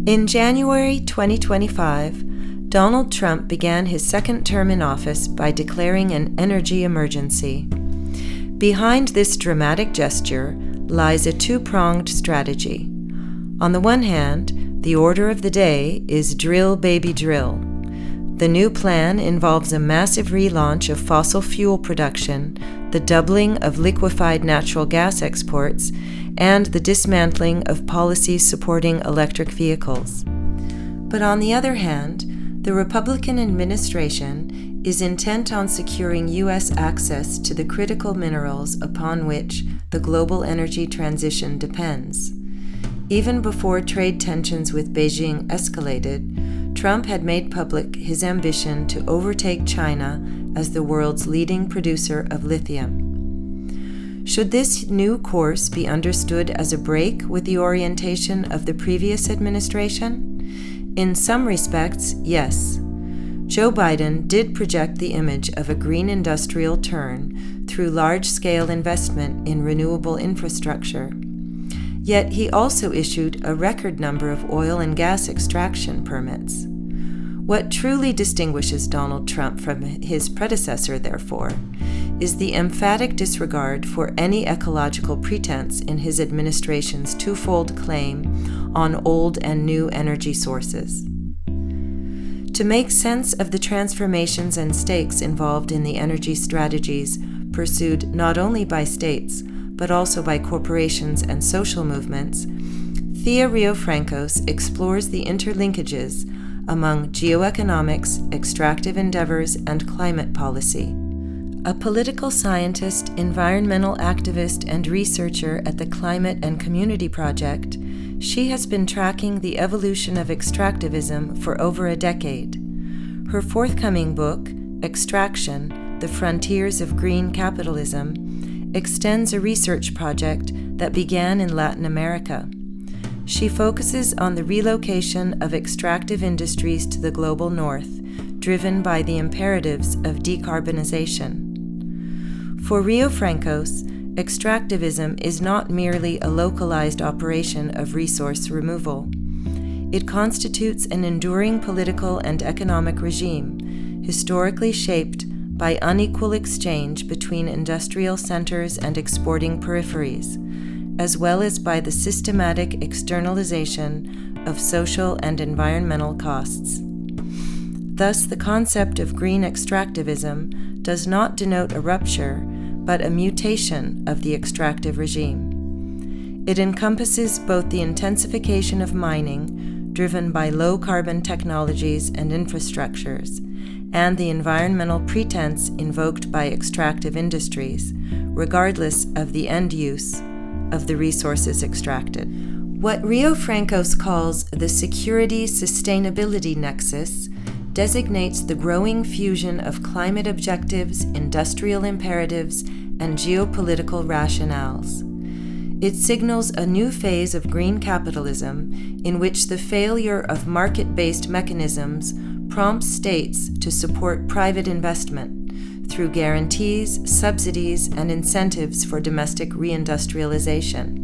In January 2025, Donald Trump began his second term in office by declaring an energy emergency. Behind this dramatic gesture lies a two-pronged strategy. On the one hand, the order of the day is drill, baby, drill. The new plan involves a massive relaunch of fossil fuel production, the doubling of liquefied natural gas exports, and the dismantling of policies supporting electric vehicles. But on the other hand, the Republican administration is intent on securing U.S. access to the critical minerals upon which the global energy transition depends. Even before trade tensions with Beijing escalated, Trump had made public his ambition to overtake China as the world's leading producer of lithium. Should this new course be understood as a break with the orientation of the previous administration? In some respects, yes. Joe Biden did project the image of a green industrial turn through large-scale investment in renewable infrastructure. Yet he also issued a record number of oil and gas extraction permits. What truly distinguishes Donald Trump from his predecessor, therefore, is the emphatic disregard for any ecological pretense in his administration's twofold claim on old and new energy sources. To make sense of the transformations and stakes involved in the energy strategies pursued not only by states, but also by corporations and social movements, Thea Riofrancos explores the interlinkages among geoeconomics, extractive endeavors, and climate policy. A political scientist, environmental activist, and researcher at the Climate and Community Project, she has been tracking the evolution of extractivism for over a decade. Her forthcoming book, Extraction: The Frontiers of Green Capitalism, extends a research project that began in Latin America. She focuses on the relocation of extractive industries to the global north, driven by the imperatives of decarbonization. For Riofrancos, extractivism is not merely a localized operation of resource removal. It constitutes an enduring political and economic regime, historically shaped by unequal exchange between industrial centers and exporting peripheries, as well as by the systematic externalization of social and environmental costs. Thus, the concept of green extractivism does not denote a rupture, but a mutation of the extractive regime. It encompasses both the intensification of mining, driven by low-carbon technologies and infrastructures, and the environmental pretense invoked by extractive industries, regardless of the end use of the resources extracted. What Riofrancos calls the security-sustainability nexus designates the growing fusion of climate objectives, industrial imperatives, and geopolitical rationales. It signals a new phase of green capitalism in which the failure of market-based mechanisms prompts states to support private investment through guarantees, subsidies, and incentives for domestic reindustrialization.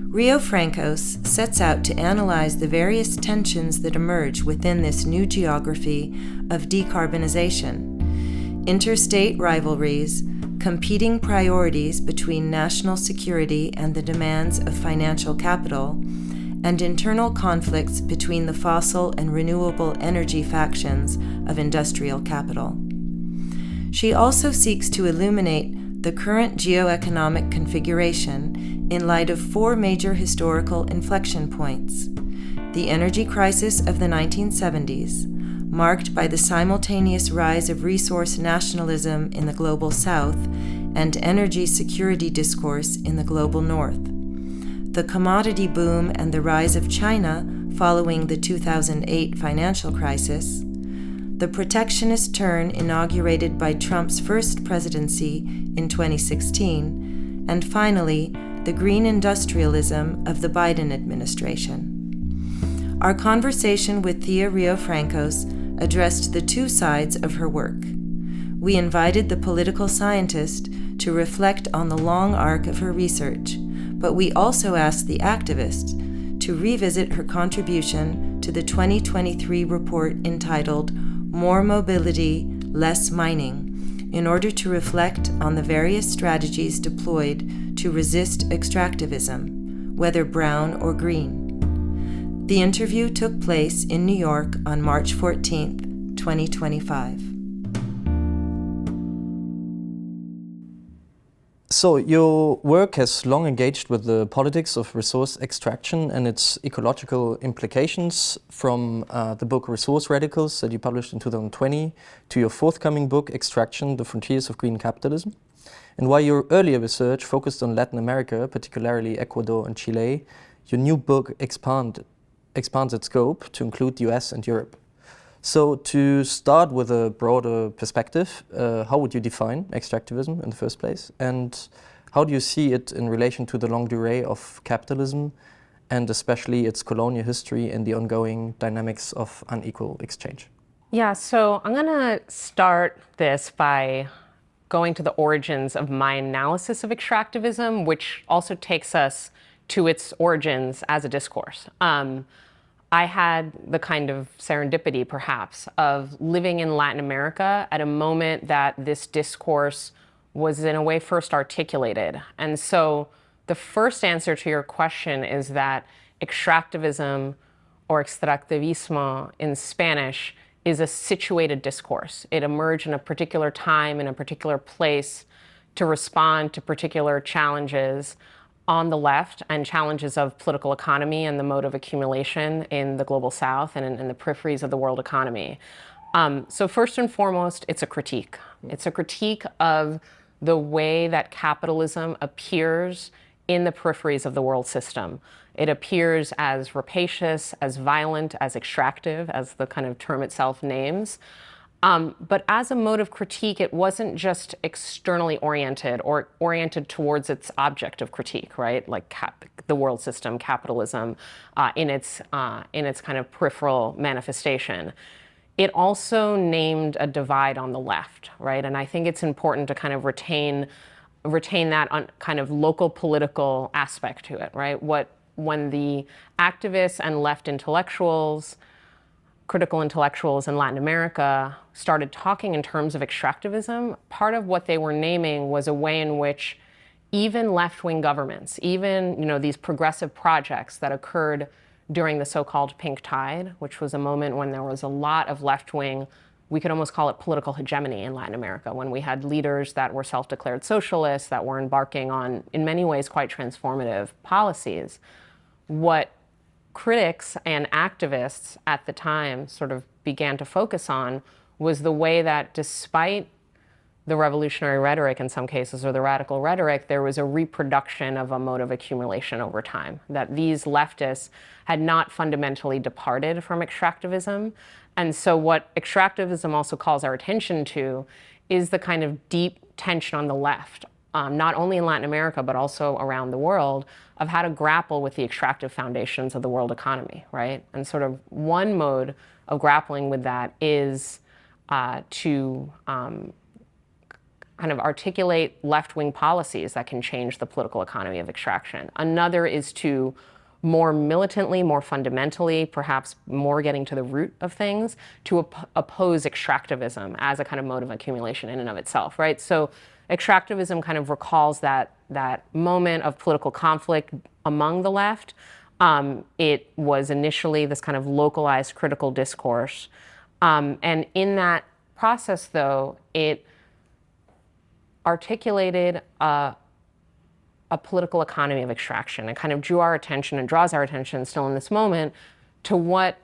Riofrancos sets out to analyze the various tensions that emerge within this new geography of decarbonization, interstate rivalries, competing priorities between national security and the demands of financial capital, and internal conflicts between the fossil and renewable energy factions of industrial capital. She also seeks to illuminate the current geoeconomic configuration in light of four major historical inflection points: the energy crisis of the 1970s, marked by the simultaneous rise of resource nationalism in the global south and energy security discourse in the global north; the commodity boom and the rise of China following the 2008 financial crisis; the protectionist turn inaugurated by Trump's first presidency in 2016, and finally, the green industrialism of the Biden administration. Our conversation with Thea Riofrancos addressed the two sides of her work. We invited the political scientist to reflect on the long arc of her research, but we also asked the activist to revisit her contribution to the 2023 report entitled More Mobility, Less Mining, in order to reflect on the various strategies deployed to resist extractivism, whether brown or green. The interview took place in New York on March 14, 2025. So your work has long engaged with the politics of resource extraction and its ecological implications, from the book Resource Radicals that you published in 2020 to your forthcoming book Extraction: The Frontiers of Green Capitalism. And while your earlier research focused on Latin America, particularly Ecuador and Chile, your new book expands its scope to include the US and Europe. So to start with a broader perspective, how would you define extractivism in the first place? And how do you see it in relation to the longue durée of capitalism, and especially its colonial history and the ongoing dynamics of unequal exchange? Yeah, so I'm going to start this by going to the origins of my analysis of extractivism, which also takes us to its origins as a discourse. I had the kind of serendipity, perhaps, of living in Latin America at a moment that this discourse was, in a way, first articulated. And so the first answer to your question is that extractivism, or extractivismo in Spanish, is a situated discourse. It emerged in a particular time, in a particular place, to respond to particular challenges on the left and challenges of political economy and the mode of accumulation in the global south and in the peripheries of the world economy. So first and foremost, it's a critique. It's a critique of the way that capitalism appears in the peripheries of the world system. It appears as rapacious, as violent, as extractive, as the kind of term itself names. But as a mode of critique, it wasn't just externally oriented or oriented towards its object of critique, right? Like the world system, capitalism, in its kind of peripheral manifestation. It also named a divide on the left, right? And I think it's important to kind of retain that kind of local political aspect to it, right? When the activists and left intellectuals, critical intellectuals in Latin America started talking in terms of extractivism, part of what they were naming was a way in which even left-wing governments, even these progressive projects that occurred during the so-called pink tide, which was a moment when there was a lot of left-wing, we could almost call it political hegemony in Latin America, when we had leaders that were self-declared socialists, that were embarking on, in many ways, quite transformative policies. What critics and activists at the time sort of began to focus on was the way that, despite the revolutionary rhetoric in some cases, or the radical rhetoric, there was a reproduction of a mode of accumulation over time, that these leftists had not fundamentally departed from extractivism. And so what extractivism also calls our attention to is the kind of deep tension on the left, not only in Latin America, but also around the world, of how to grapple with the extractive foundations of the world economy, right? And sort of one mode of grappling with that is to kind of articulate left-wing policies that can change the political economy of extraction. Another is to more militantly, more fundamentally, perhaps more getting to the root of things, to oppose extractivism as a kind of mode of accumulation in and of itself, right? So extractivism kind of recalls that moment of political conflict among the left. It was initially this kind of localized critical discourse. And in that process, though, it articulated a political economy of extraction and kind of drew our attention and draws our attention still in this moment to what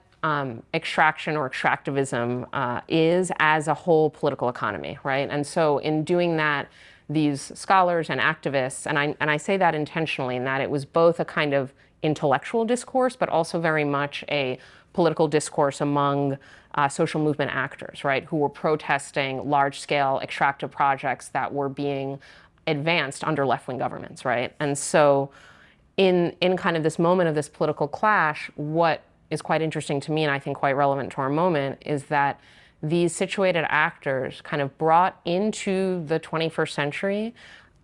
extraction or extractivism is as a whole political economy, right? And so in doing that, these scholars and activists, and I say that intentionally, in that it was both a kind of intellectual discourse, but also very much a political discourse among social movement actors, right, who were protesting large-scale extractive projects that were being advanced under left-wing governments, right? And so in kind of this moment of this political clash, what is quite interesting to me, and I think quite relevant to our moment, is that these situated actors kind of brought into the 21st century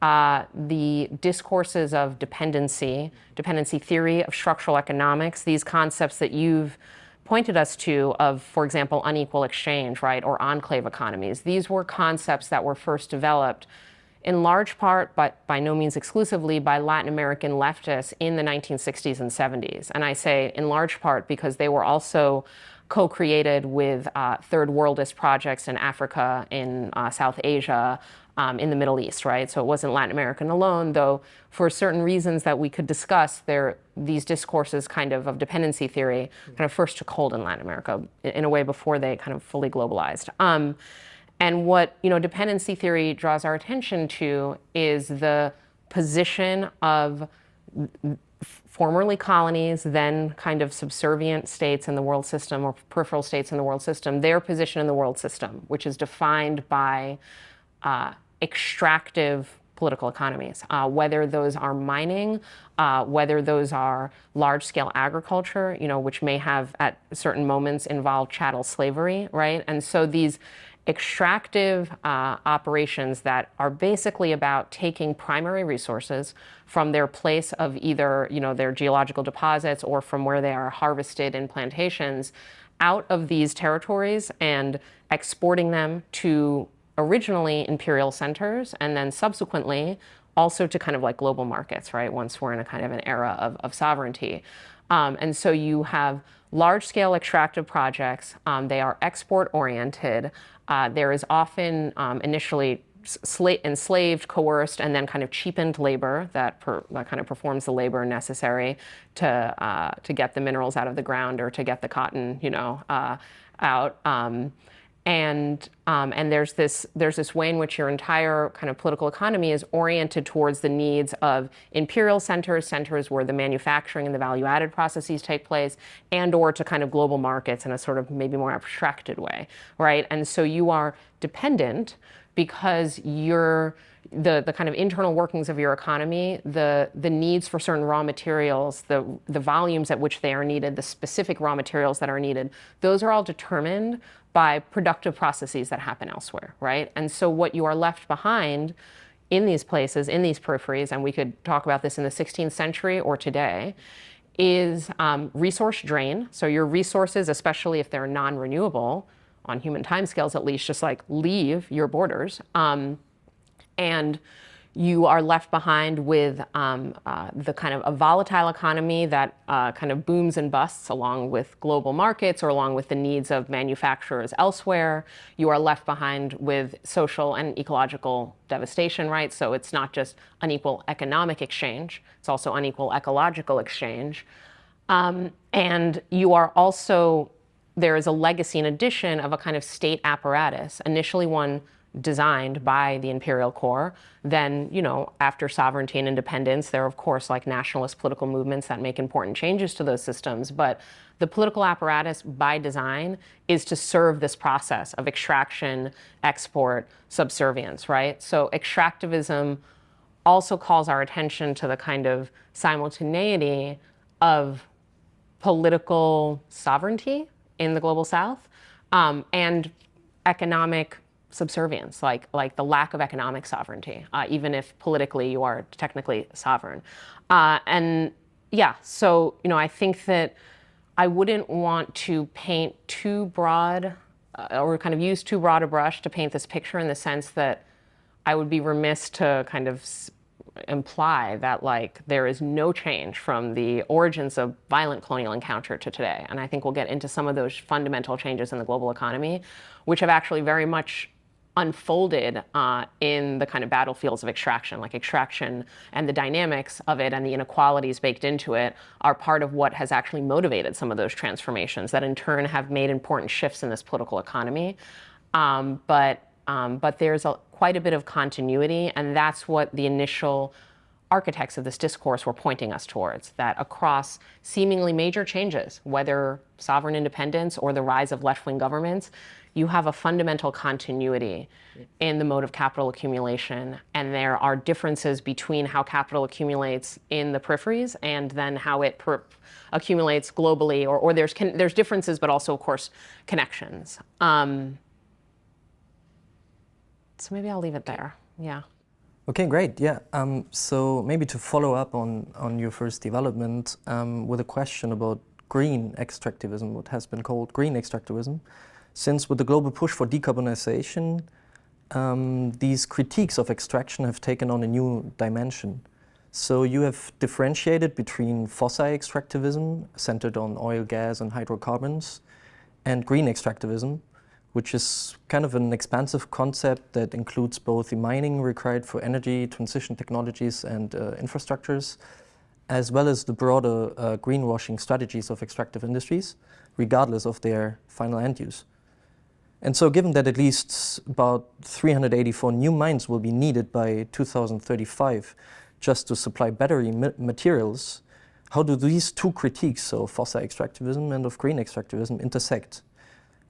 the discourses of dependency theory, of structural economics, these concepts that you've pointed us to of, for example, unequal exchange, right, or enclave economies. These were concepts that were first developed in large part, but by no means exclusively, by Latin American leftists in the 1960s and 70s. And I say in large part because they were also co-created with third worldist projects in Africa, in South Asia, in the Middle East, right? So it wasn't Latin American alone, though for certain reasons that we could discuss, these discourses kind of dependency theory kind of first took hold in Latin America in a way before they kind of fully globalized. And what dependency theory draws our attention to is the position of formerly colonies, then kind of subservient states in the world system or peripheral states in the world system, their position in the world system, which is defined by extractive political economies, whether those are mining, whether those are large-scale agriculture, which may have at certain moments involved chattel slavery, right? And so these extractive operations that are basically about taking primary resources from their place of either their geological deposits or from where they are harvested in plantations out of these territories and exporting them to originally imperial centers and then subsequently also to kind of like global markets, right? Once we're in a kind of an era of sovereignty. And so you have large-scale extractive projects. They are export-oriented. There is often initially enslaved, coerced, and then kind of cheapened labor that kind of performs the labor necessary to get the minerals out of the ground or to get the cotton, out. And there's this way in which your entire kind of political economy is oriented towards the needs of imperial centers where the manufacturing and the value-added processes take place, and or to kind of global markets in a sort of maybe more abstracted way, right? And so you are dependent because the kind of internal workings of your economy, the needs for certain raw materials, the volumes at which they are needed, the specific raw materials that are needed, those are all determined by productive processes that happen elsewhere, right? And so what you are left behind in these places, in these peripheries, and we could talk about this in the 16th century or today, is resource drain. So your resources, especially if they're non-renewable, on human timescales at least, just like leave your borders. And you are left behind with the kind of a volatile economy that kind of booms and busts along with global markets or along with the needs of manufacturers elsewhere. You are left behind with social and ecological devastation, right? So it's not just unequal economic exchange, it's also unequal ecological exchange. And you are also, there is a legacy in addition of a kind of state apparatus, initially one designed by the imperial core. Then, after sovereignty and independence, there are, of course, like nationalist political movements that make important changes to those systems. But the political apparatus, by design, is to serve this process of extraction, export, subservience, right? So extractivism also calls our attention to the kind of simultaneity of political sovereignty in the global south and economic subservience, like the lack of economic sovereignty, even if politically you are technically sovereign. And yeah, so, I think that I wouldn't want to paint too broad or kind of use too broad a brush to paint this picture, in the sense that I would be remiss to kind of imply that there is no change from the origins of violent colonial encounter to today. And I think we'll get into some of those fundamental changes in the global economy, which have actually very much unfolded in the kind of battlefields of extraction. Like extraction and the dynamics of it and the inequalities baked into it are part of what has actually motivated some of those transformations that in turn have made important shifts in this political economy. But there's quite a bit of continuity, and that's what the initial architects of this discourse were pointing us towards, that across seemingly major changes, whether sovereign independence or the rise of left-wing governments, you have a fundamental continuity in the mode of capital accumulation, and there are differences between how capital accumulates in the peripheries and then how it accumulates globally, or there's differences, but also, of course, connections. So maybe I'll leave it there. Yeah. Okay, great. Yeah. So maybe to follow up on your first development with a question about green extractivism, what has been called green extractivism, since with the global push for decarbonization, these critiques of extraction have taken on a new dimension. So you have differentiated between fossil extractivism, centered on oil, gas, and hydrocarbons, and green extractivism, which is kind of an expansive concept that includes both the mining required for energy transition technologies and infrastructures, as well as the broader greenwashing strategies of extractive industries, regardless of their final end use. And so given that at least about 384 new mines will be needed by 2035 just to supply battery materials, how do these two critiques, so fossil extractivism and of green extractivism, intersect?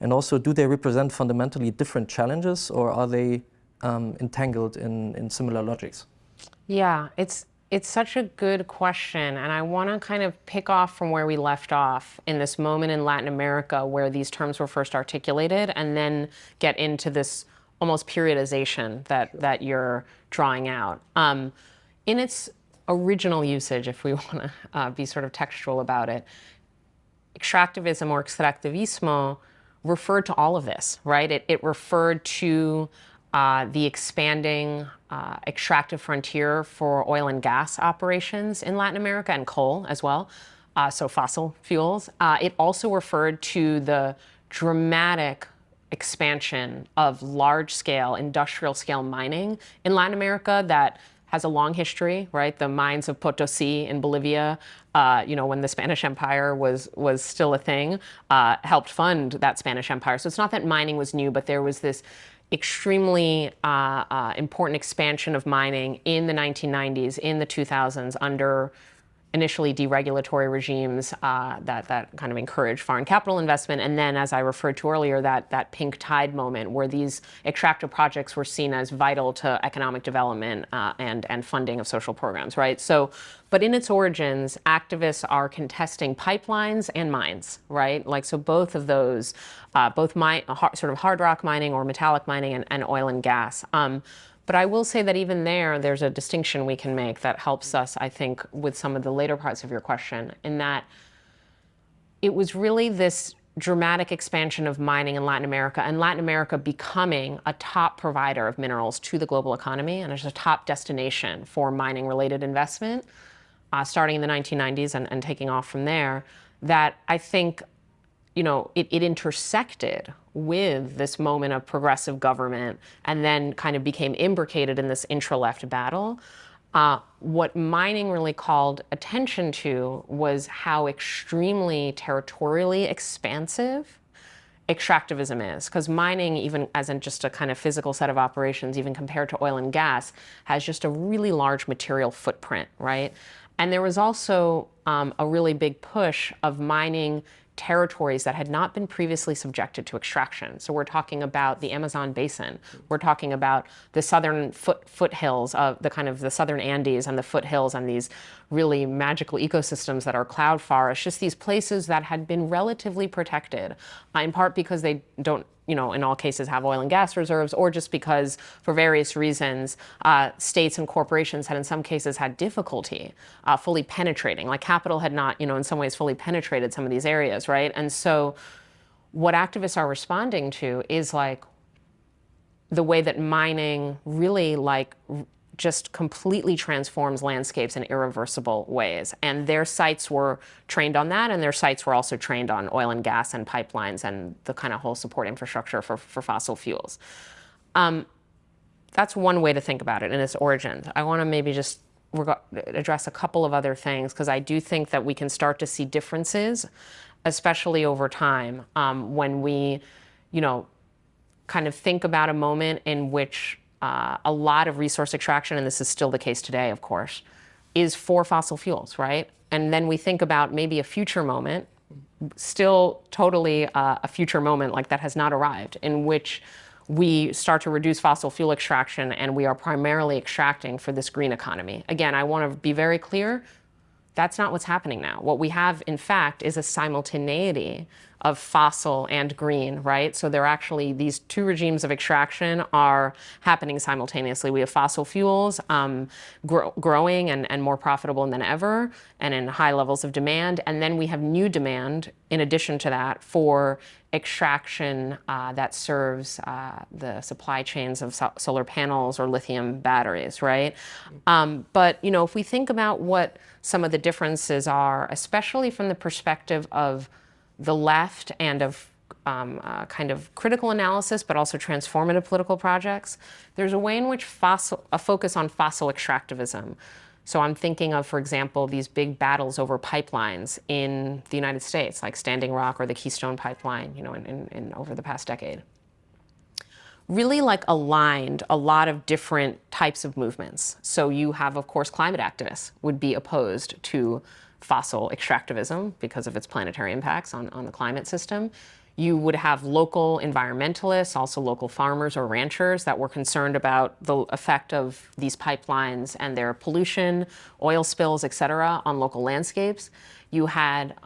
And also, do they represent fundamentally different challenges, or are they entangled in similar logics? Yeah, it's such a good question, and I want to kind of pick off from where we left off in this moment in Latin America where these terms were first articulated, and then get into this almost periodization that you're drawing out. In its original usage, if we want to be sort of textual about it, extractivism or extractivismo referred to all of this, right? It referred to the expanding extractive frontier for oil and gas operations in Latin America, and coal as well, so fossil fuels. It also referred to the dramatic expansion of large-scale, industrial-scale mining in Latin America that has a long history, right? The mines of Potosi in Bolivia, when the Spanish Empire was still a thing, helped fund that Spanish Empire. So it's not that mining was new, but there was this extremely important expansion of mining in the 1990s, in the 2000s, under initially deregulatory regimes that kind of encouraged foreign capital investment. And then, as I referred to earlier, that pink tide moment where these extractive projects were seen as vital to economic development and funding of social programs, right? So, but in its origins, activists are contesting pipelines and mines, right? Like, so both of those, sort of hard rock mining or metallic mining and oil and gas. But I will say that even there's a distinction we can make that helps us, I think, with some of the later parts of your question, in that it was really this dramatic expansion of mining in Latin America, and Latin America becoming a top provider of minerals to the global economy and as a top destination for mining-related investment, starting in the 1990s and taking off from there, that I think it intersected with this moment of progressive government and then kind of became imbricated in this intra-left battle. What mining really called attention to was how extremely territorially expansive extractivism is, because mining, even as in just a kind of physical set of operations, even compared to oil and gas, has just a really large material footprint, right? And there was also a really big push of mining territories that had not been previously subjected to extraction. So we're talking about the Amazon basin. We're talking about the southern foothills of the southern Andes and the foothills and these really magical ecosystems that are cloud forests, just these places that had been relatively protected, in part because they don't, in all cases have oil and gas reserves, or just because for various reasons, states and corporations had in some cases had difficulty fully penetrating, like capital had not, in some ways fully penetrated some of these areas, right? And so what activists are responding to is like the way that mining really just completely transforms landscapes in irreversible ways. And their sites were trained on that, and their sites were also trained on oil and gas and pipelines and the kind of whole support infrastructure for fossil fuels. That's one way to think about it in its origins. I want to maybe just address a couple of other things, because I do think that we can start to see differences, especially over time, when we, kind of think about a moment in which a lot of resource extraction, and this is still the case today, of course, is for fossil fuels, right? And then we think about maybe a future moment, still totally a future moment like that has not arrived, in which we start to reduce fossil fuel extraction and we are primarily extracting for this green economy. Again, I want to be very clear, That's not what's happening now. What we have, in fact, is a simultaneity of fossil and green, right? So they're actually, these two regimes of extraction are happening simultaneously. We have fossil fuels growing and more profitable than ever and in high levels of demand. And then we have new demand, in addition to that, for extraction that serves the supply chains of solar panels or lithium batteries, right? But, you know, if we think about what some of the differences are, especially from the perspective of the left and of kind of critical analysis, but also transformative political projects, there's a way in which a focus on fossil extractivism. So I'm thinking of, for example, these big battles over pipelines in the United States, like Standing Rock or the Keystone Pipeline, you know, in over the past decade. Really like aligned a lot of different types of movements. So you have, of course, climate activists would be opposed to fossil extractivism because of its planetary impacts on the climate system. You would have local environmentalists, also local farmers or ranchers that were concerned about the effect of these pipelines and their pollution, oil spills, et cetera, on local landscapes. You had,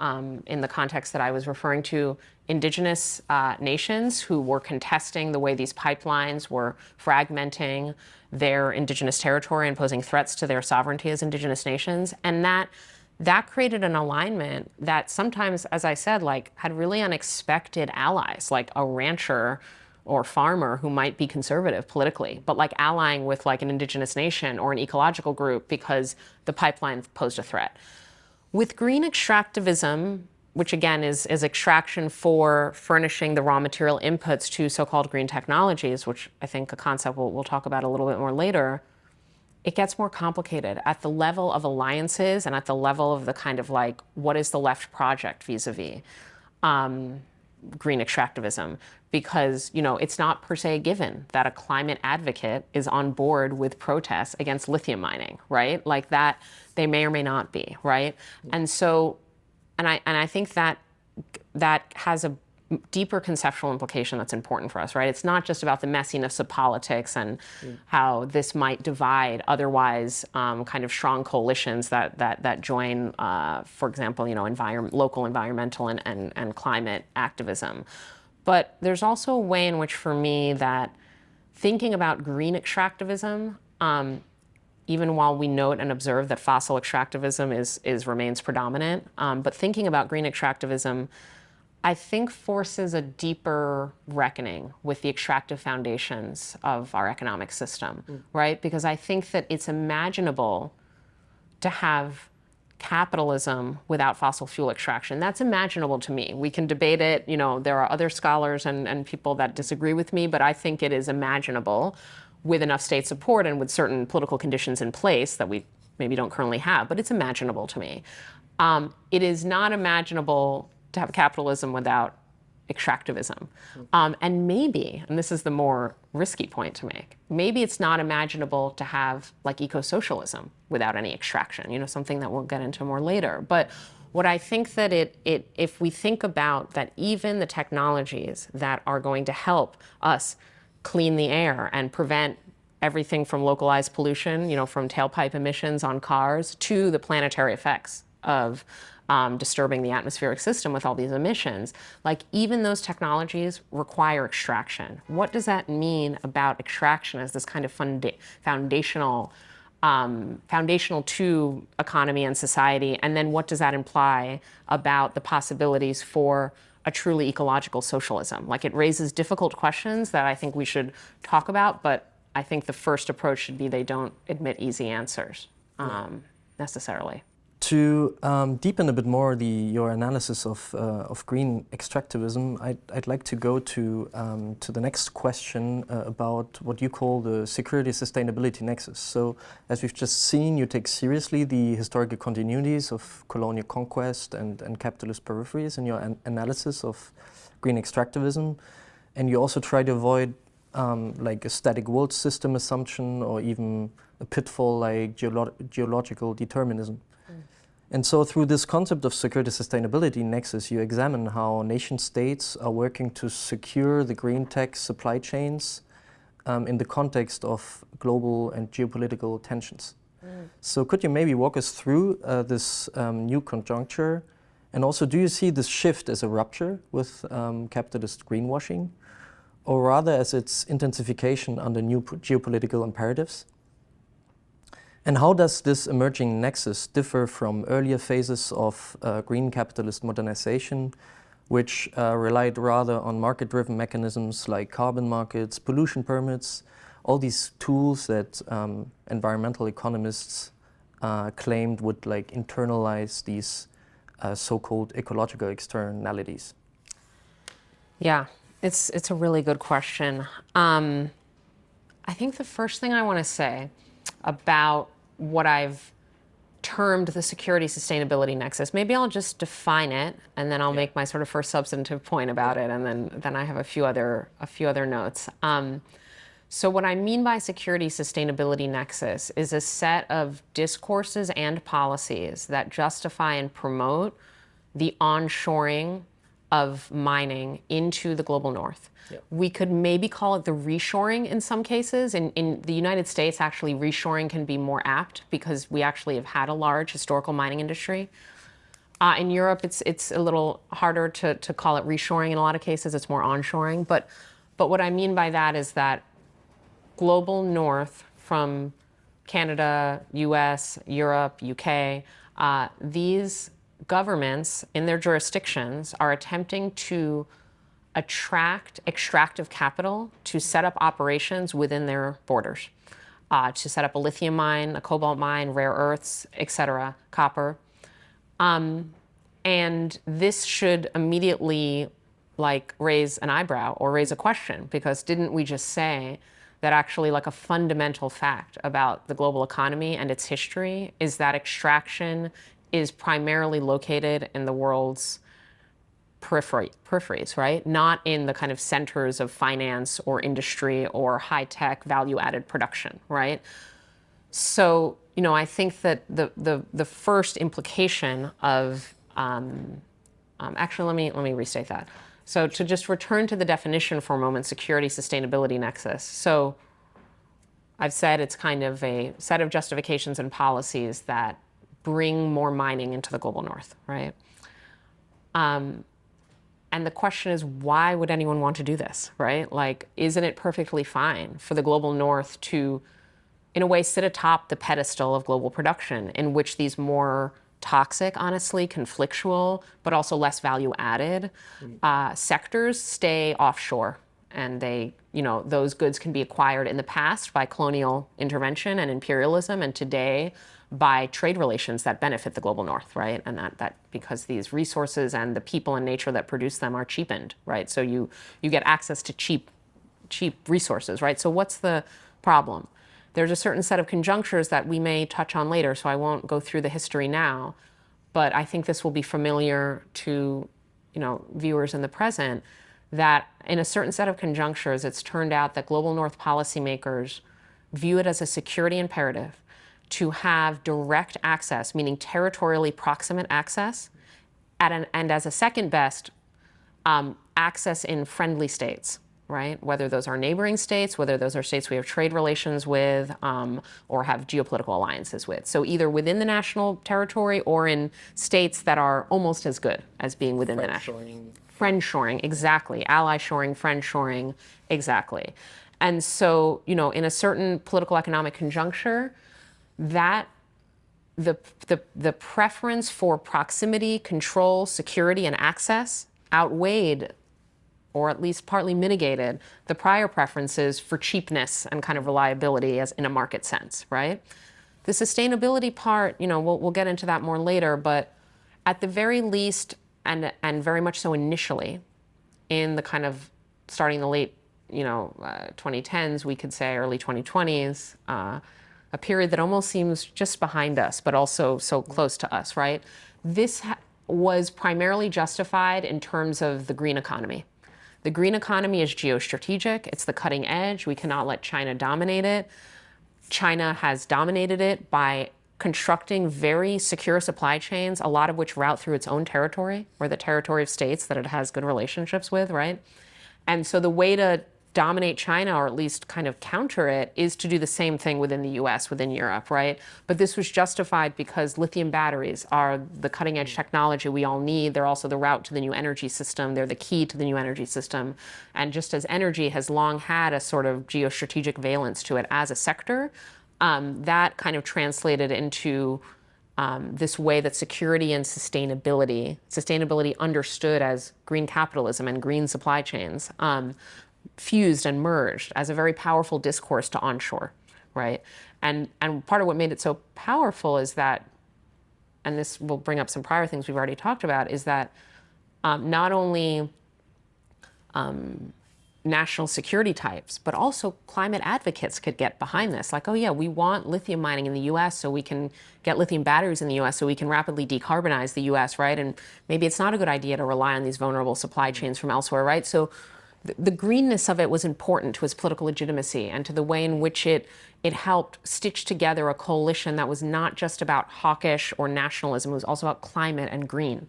in the context that I was referring to, indigenous nations who were contesting the way these pipelines were fragmenting their indigenous territory and posing threats to their sovereignty as indigenous nations. And that created an alignment that sometimes, as I said, like had really unexpected allies, like a rancher or farmer who might be conservative politically, but like allying with like an indigenous nation or an ecological group because the pipeline posed a threat. With green extractivism, which again is extraction for furnishing the raw material inputs to so-called green technologies, which I think a concept we'll talk about a little bit more later, it gets more complicated at the level of alliances and at the level of the kind of like, what is the left project vis-a-vis green extractivism? Because, you know, it's not per se a given that a climate advocate is on board with protests against lithium mining, right? Like that, they may or may not be, right? And so, and I think that has a deeper conceptual implication that's important for us, right? It's not just about the messiness of politics and how this might divide otherwise kind of strong coalitions that join, for example, you know, local environmental and climate activism. But there's also a way in which, for me, that thinking about green extractivism, even while we note and observe that fossil extractivism remains predominant, but thinking about green extractivism, I think forces a deeper reckoning with the extractive foundations of our economic system, right? Because I think that it's imaginable to have capitalism without fossil fuel extraction. That's imaginable to me. We can debate it. You know, there are other scholars and people that disagree with me, but I think it is imaginable with enough state support and with certain political conditions in place that we maybe don't currently have, but it's imaginable to me. It is not imaginable to have capitalism without extractivism. And maybe, and this is the more risky point to make, maybe it's not imaginable to have like eco-socialism without any extraction, you know, something that we'll get into more later. But what I think that if we think about that even the technologies that are going to help us clean the air and prevent everything from localized pollution, you know, from tailpipe emissions on cars to the planetary effects of disturbing the atmospheric system with all these emissions, like even those technologies require extraction. What does that mean about extraction as this kind of foundational to economy and society? And then what does that imply about the possibilities for a truly ecological socialism? Like it raises difficult questions that I think we should talk about, but I think the first approach should be they don't admit easy answers necessarily. To deepen a bit more your analysis of green extractivism, I'd like to go to the next question about what you call the security-sustainability nexus. So, as we've just seen, you take seriously the historical continuities of colonial conquest and capitalist peripheries in your analysis of green extractivism, and you also try to avoid like a static world system assumption or even a pitfall like geological determinism. And so through this concept of security-sustainability nexus, you examine how nation-states are working to secure the green tech supply chains in the context of global and geopolitical tensions. So could you maybe walk us through this new conjuncture? And also, do you see this shift as a rupture with capitalist greenwashing, or rather as its intensification under new geopolitical imperatives? And how does this emerging nexus differ from earlier phases of green capitalist modernization, which relied rather on market-driven mechanisms like carbon markets, pollution permits, all these tools that environmental economists claimed would like internalize these so-called ecological externalities? Yeah, it's a really good question. I think the first thing I want to say about what I've termed the security sustainability nexus, maybe I'll just define it, and then I'll make my sort of first substantive point about it, and then I have a few other notes. So what I mean by security sustainability nexus is a set of discourses and policies that justify and promote the onshoring of mining into the global north. Yep. We could maybe call it the reshoring in some cases. In the United States, actually, reshoring can be more apt because we actually have had a large historical mining industry. In Europe, it's a little harder to call it reshoring in a lot of cases. It's more onshoring. But what I mean by that is that global north from Canada, US, Europe, UK, these governments in their jurisdictions are attempting to attract extractive capital to set up operations within their borders, to set up a lithium mine, a cobalt mine, rare earths, etc., copper. And this should immediately like raise an eyebrow or raise a question, because didn't we just say that actually like a fundamental fact about the global economy and its history is that extraction is primarily located in the world's peripheries, right? Not in the kind of centers of finance or industry or high-tech value-added production, right? So, you know, I think that the first implication of, actually, let me restate that. So to just return to the definition for a moment, security sustainability nexus. So I've said it's kind of a set of justifications and policies that bring more mining into the global north, right? And the question is, why would anyone want to do this, right? Like, isn't it perfectly fine for the global north to, in a way, sit atop the pedestal of global production in which these more toxic, honestly, conflictual, but also less value-added sectors stay offshore? And they, you know, those goods can be acquired in the past by colonial intervention and imperialism, and today by trade relations that benefit the global north, right? And that because these resources and the people and nature that produce them are cheapened, right? So you get access to cheap resources, right? So what's the problem? There's a certain set of conjunctures that we may touch on later, so I won't go through the history now, but I think this will be familiar to, you know, viewers in the present, that in a certain set of conjunctures, it's turned out that global north policymakers view it as a security imperative to have direct access, meaning territorially proximate access, and as a second best, access in friendly states, right? Whether those are neighboring states, whether those are states we have trade relations with, or have geopolitical alliances with. So either within the national territory or in states that are almost as good as being within the national. Friend shoring, exactly. Ally shoring, friend shoring, exactly. And so, you know, in a certain political economic conjuncture, that the preference for proximity, control, security, and access outweighed, or at least partly mitigated, the prior preferences for cheapness and kind of reliability as in a market sense, right? The sustainability part, you know, we'll get into that more later, but at the very least, and very much so initially, in the kind of starting the late, you know, 2010s, we could say early 2020s, a period that almost seems just behind us, but also so close to us, right? This was primarily justified in terms of the green economy. The green economy is geostrategic. It's the cutting edge. We cannot let China dominate it. China has dominated it by constructing very secure supply chains, a lot of which route through its own territory or the territory of states that it has good relationships with, right? And so the way to dominate China, or at least kind of counter it, is to do the same thing within the US, within Europe, right? But this was justified because lithium batteries are the cutting edge technology we all need. They're also the route to the new energy system. They're the key to the new energy system. And just as energy has long had a sort of geostrategic valence to it as a sector, that kind of translated into this way that security and sustainability understood as green capitalism and green supply chains, fused and merged as a very powerful discourse to onshore, right? And part of what made it so powerful is that, and this will bring up some prior things we've already talked about, is that not only national security types, but also climate advocates could get behind this. Like, oh yeah, we want lithium mining in the US so we can get lithium batteries in the US so we can rapidly decarbonize the US, right? And maybe it's not a good idea to rely on these vulnerable supply chains from elsewhere, right? So the greenness of it was important to its political legitimacy and to the way in which it helped stitch together a coalition that was not just about hawkish or nationalism, it was also about climate and green.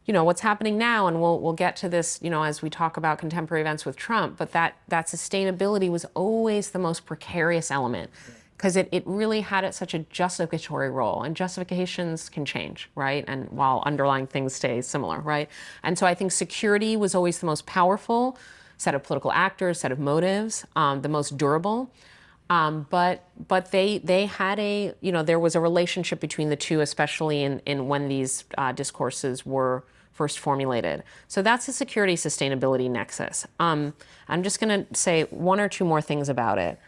You know, what's happening now, and we'll get to this, you know, as we talk about contemporary events with Trump, but that sustainability was always the most precarious element, because it really had such a justificatory role, and justifications can change, right? And while underlying things stay similar, right? And so I think security was always the most powerful set of political actors, set of motives, the most durable. But they had there was a relationship between the two, especially in when these discourses were first formulated. So that's the security sustainability nexus. I'm just going to say one or two more things about it.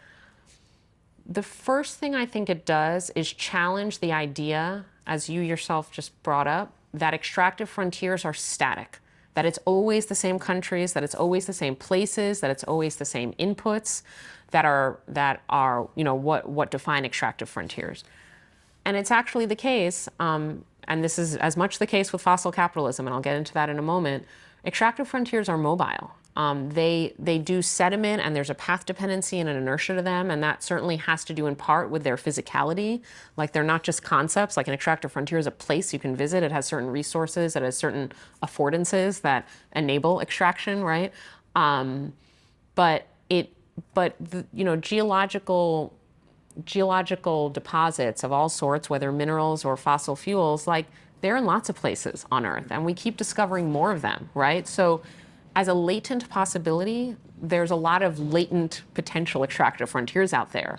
The first thing I think it does is challenge the idea, as you yourself just brought up, that extractive frontiers are static, that it's always the same countries, that it's always the same places, that it's always the same inputs that are what define extractive frontiers. And it's actually the case, and this is as much the case with fossil capitalism, and I'll get into that in a moment. Extractive frontiers are mobile. They do sediment, and there's a path dependency and an inertia to them, and that certainly has to do in part with their physicality. Like, they're not just concepts. Like, an extractive frontier is a place you can visit. It has certain resources, it has certain affordances that enable extraction, right? But geological deposits of all sorts, whether minerals or fossil fuels, like, they're in lots of places on Earth, and we keep discovering more of them, right? So as a latent possibility, there's a lot of latent potential extractive frontiers out there.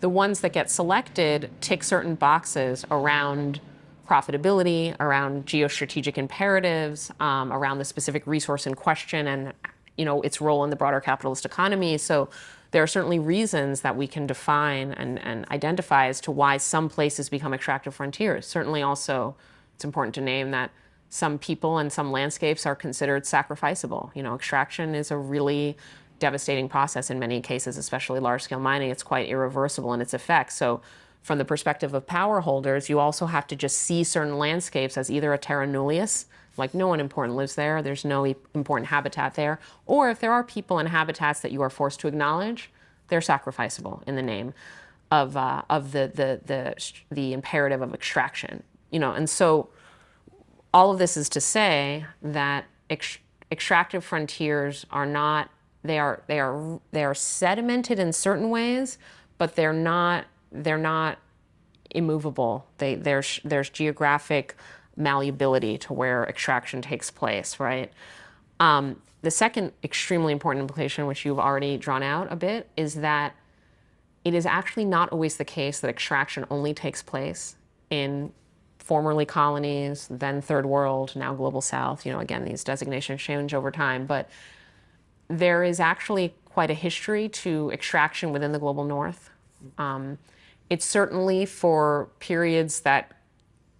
The ones that get selected tick certain boxes around profitability, around geostrategic imperatives, around the specific resource in question and its role in the broader capitalist economy. So there are certainly reasons that we can define and identify as to why some places become extractive frontiers. Certainly also, it's important to name that some people and some landscapes are considered sacrificable. Extraction is a really devastating process in many cases, especially large-scale mining. It's quite irreversible in its effects. So from the perspective of power holders, you also have to just see certain landscapes as either a terra nullius, like no one important lives there, there's no important habitat there, or if there are people and habitats that you are forced to acknowledge, they're sacrificable in the name of the imperative of extraction. And so all of this is to say that extractive frontiers are not, they are sedimented in certain ways, but they're not immovable. There's geographic malleability to where extraction takes place, right? The second extremely important implication, which you've already drawn out a bit, is that it is actually not always the case that extraction only takes place in formerly colonies, then third world, now global south. Again, these designations change over time, but there is actually quite a history to extraction within the global north. It's certainly, for periods that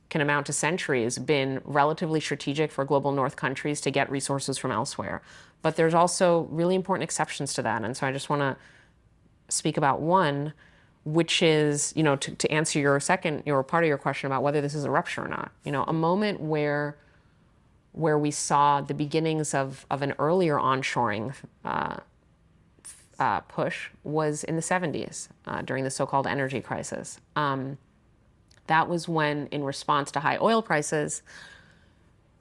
can amount to centuries, been relatively strategic for global north countries to get resources from elsewhere. But there's also really important exceptions to that. And so I just want to speak about one, which is, to answer your part of your question about whether this is a rupture or not. A moment where we saw the beginnings of an earlier onshoring push was in the 70s, during the so-called energy crisis. That was when, in response to high oil prices,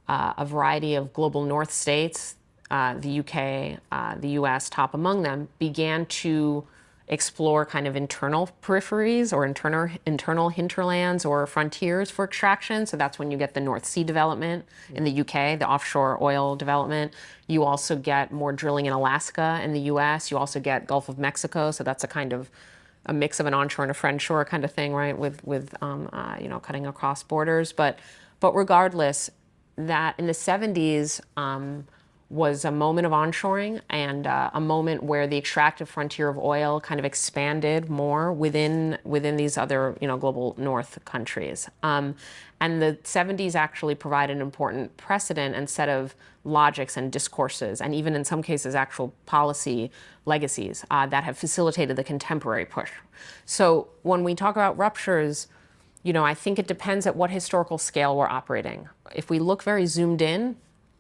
a variety of global north states the UK, the US, top among them, began to explore kind of internal peripheries or internal hinterlands or frontiers for extraction. So that's when you get the North Sea development in the UK, the offshore oil development. You also get more drilling in Alaska in the US. You also get Gulf of Mexico. So that's a kind of a mix of an onshore and a friendshore kind of thing, right? With cutting across borders. But regardless, that in the 70s, was a moment of onshoring and a moment where the extractive frontier of oil kind of expanded more within these other global north countries. And the 70s actually provide an important precedent and set of logics and discourses, and even in some cases actual policy legacies that have facilitated the contemporary push. So when we talk about ruptures, I think it depends at what historical scale we're operating. If we look very zoomed in,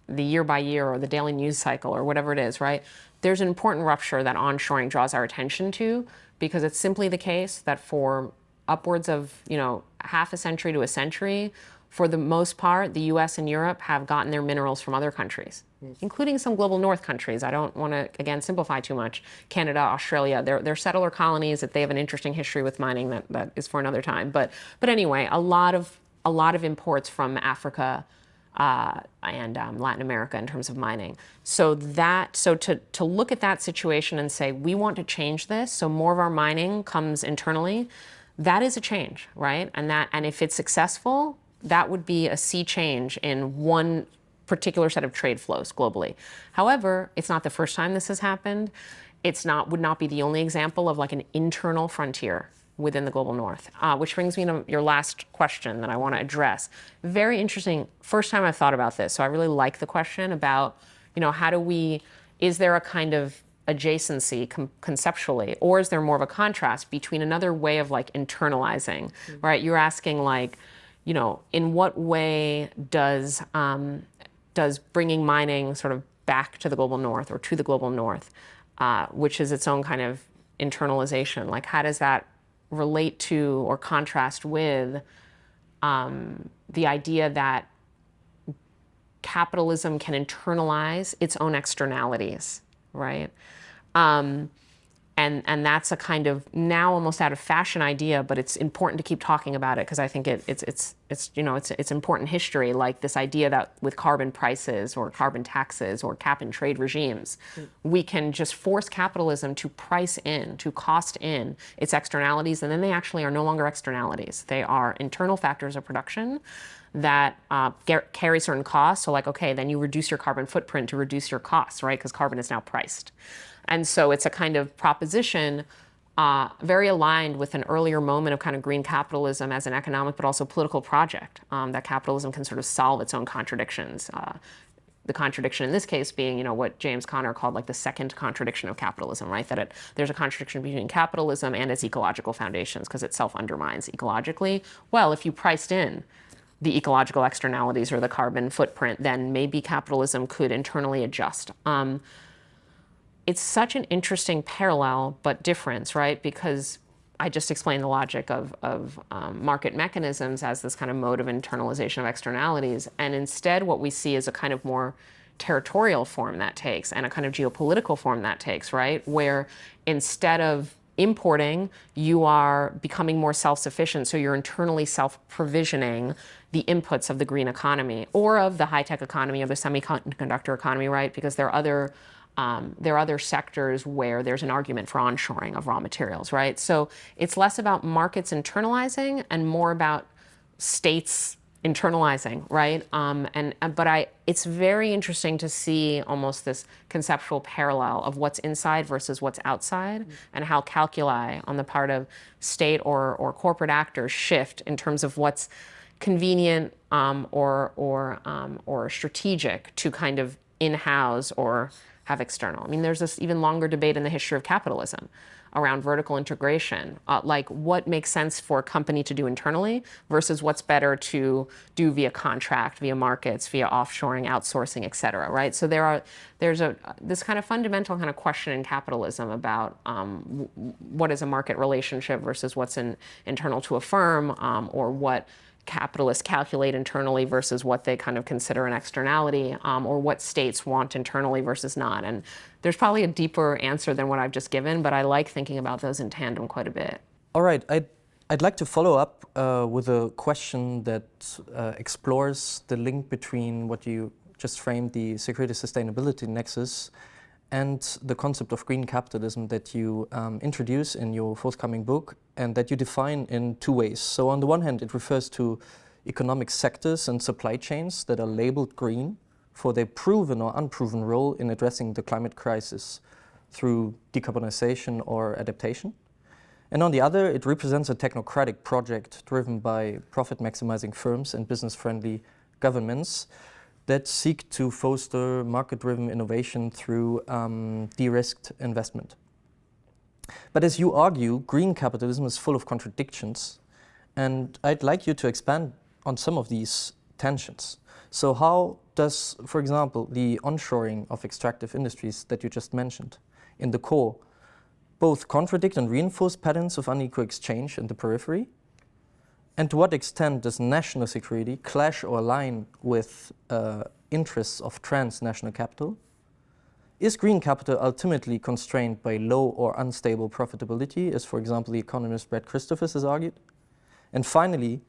the year by year or the daily news cycle or whatever it is, right? There's an important rupture that onshoring draws our attention to, because it's simply the case that for upwards of, half a century to a century, for the most part, the US and Europe have gotten their minerals from other countries, including some global north countries. I don't want to, again, simplify too much. Canada, Australia, they're settler colonies that they have an interesting history with mining that is for another time. But anyway, a lot of imports from Africa, and Latin America in terms of mining. So to look at that situation and say, we want to change this, so more of our mining comes internally, that is a change, right? And if it's successful, that would be a sea change in one particular set of trade flows globally. However, it's not the first time this has happened. Would not be the only example of like an internal frontier within the global north, which brings me to your last question that I want to address. Very interesting. First time I've thought about this, so I really like the question about, is there a kind of adjacency conceptually, or is there more of a contrast between another way of like internalizing, right? You're asking like, in what way does bringing mining sort of back to the global north or to the global north, which is its own kind of internalization, like how does that relate to or contrast with the idea that capitalism can internalize its own externalities, right? And that's a kind of now almost out of fashion idea, but it's important to keep talking about it because I think it's important history, like this idea that with carbon prices or carbon taxes or cap and trade regimes, we can just force capitalism to price in, to cost in its externalities, and then they actually are no longer externalities. They are internal factors of production that carry certain costs. So like, okay, then you reduce your carbon footprint to reduce your costs, right? Because carbon is now priced. And so it's a kind of proposition very aligned with an earlier moment of kind of green capitalism as an economic but also political project, that capitalism can sort of solve its own contradictions. The contradiction in this case being, what James Conner called like the second contradiction of capitalism, right? That there's a contradiction between capitalism and its ecological foundations because it self-undermines ecologically. Well, if you priced in the ecological externalities or the carbon footprint, then maybe capitalism could internally adjust. It's such an interesting parallel, but difference, right? Because I just explained the logic of market mechanisms as this kind of mode of internalization of externalities. And instead, what we see is a kind of more territorial form that takes and a kind of geopolitical form that takes, right? Where instead of importing, you are becoming more self-sufficient. So you're internally self-provisioning the inputs of the green economy or of the high-tech economy, of the semiconductor economy, right? Because there are other sectors where there's an argument for onshoring of raw materials, right? So it's less about markets internalizing and more about states internalizing, right? It's very interesting to see almost this conceptual parallel of what's inside versus what's outside, and how calculi on the part of state or corporate actors shift in terms of what's convenient or strategic to kind of in-house or have external. I mean, there's this even longer debate in the history of capitalism around vertical integration, like what makes sense for a company to do internally versus what's better to do via contract, via markets, via offshoring, outsourcing, et cetera, right? So there's this kind of fundamental kind of question in capitalism about what is a market relationship versus what's internal to a firm, or what capitalists calculate internally versus what they kind of consider an externality, or what states want internally versus not. And there's probably a deeper answer than what I've just given, but I like thinking about those in tandem quite a bit. All right, I'd like to follow up with a question that explores the link between what you just framed, the security sustainability nexus, and the concept of green capitalism that you introduce in your forthcoming book and that you define in two ways. So on the one hand, it refers to economic sectors and supply chains that are labeled green for their proven or unproven role in addressing the climate crisis through decarbonization or adaptation. And on the other, it represents a technocratic project driven by profit-maximizing firms and business-friendly governments that seek to foster market-driven innovation through de-risked investment. But as you argue, green capitalism is full of contradictions, and I'd like you to expand on some of these tensions. So how does, for example, the onshoring of extractive industries that you just mentioned in the core both contradict and reinforce patterns of unequal exchange in the periphery? And to what extent does national security clash or align with interests of transnational capital? Is green capital ultimately constrained by low or unstable profitability, as for example the economist Brad Christophers has argued? And finally,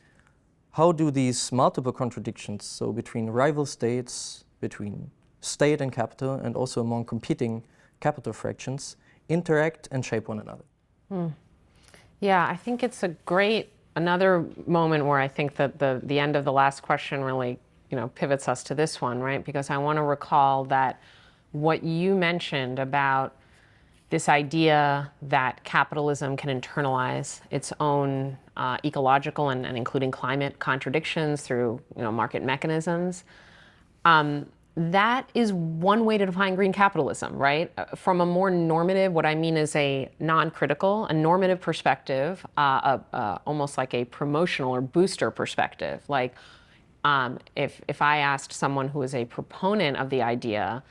how do these multiple contradictions, so between rival states, between state and capital, and also among competing capital fractions, interact and shape one another? Yeah, I think it's another moment where I think that the end of the last question really, pivots us to this one, right? Because I want to recall that what you mentioned about this idea that capitalism can internalize its own ecological and including climate contradictions through market mechanisms, that is one way to define green capitalism, right? From a more normative, what I mean is a non-critical, a normative perspective, almost like a promotional or booster perspective. Like if I asked someone who is a proponent of the idea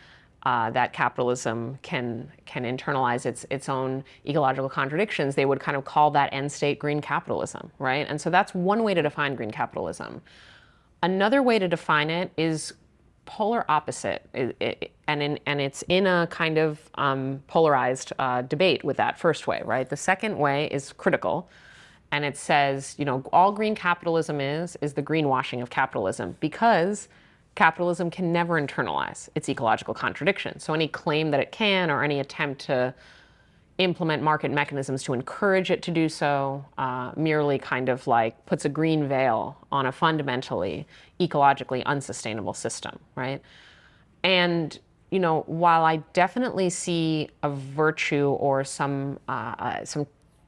that capitalism can internalize its own ecological contradictions, they would kind of call that end state green capitalism, right? And so that's one way to define green capitalism. Another way to define it is polar opposite, and it's in a kind of polarized debate with that first way, right? The second way is critical, and it says, all green capitalism is the greenwashing of capitalism, because capitalism can never internalize its ecological contradictions. So any claim that it can, or any attempt to implement market mechanisms to encourage it to do so, merely kind of like puts a green veil on a fundamentally ecologically unsustainable system, right? And while I definitely see a virtue or some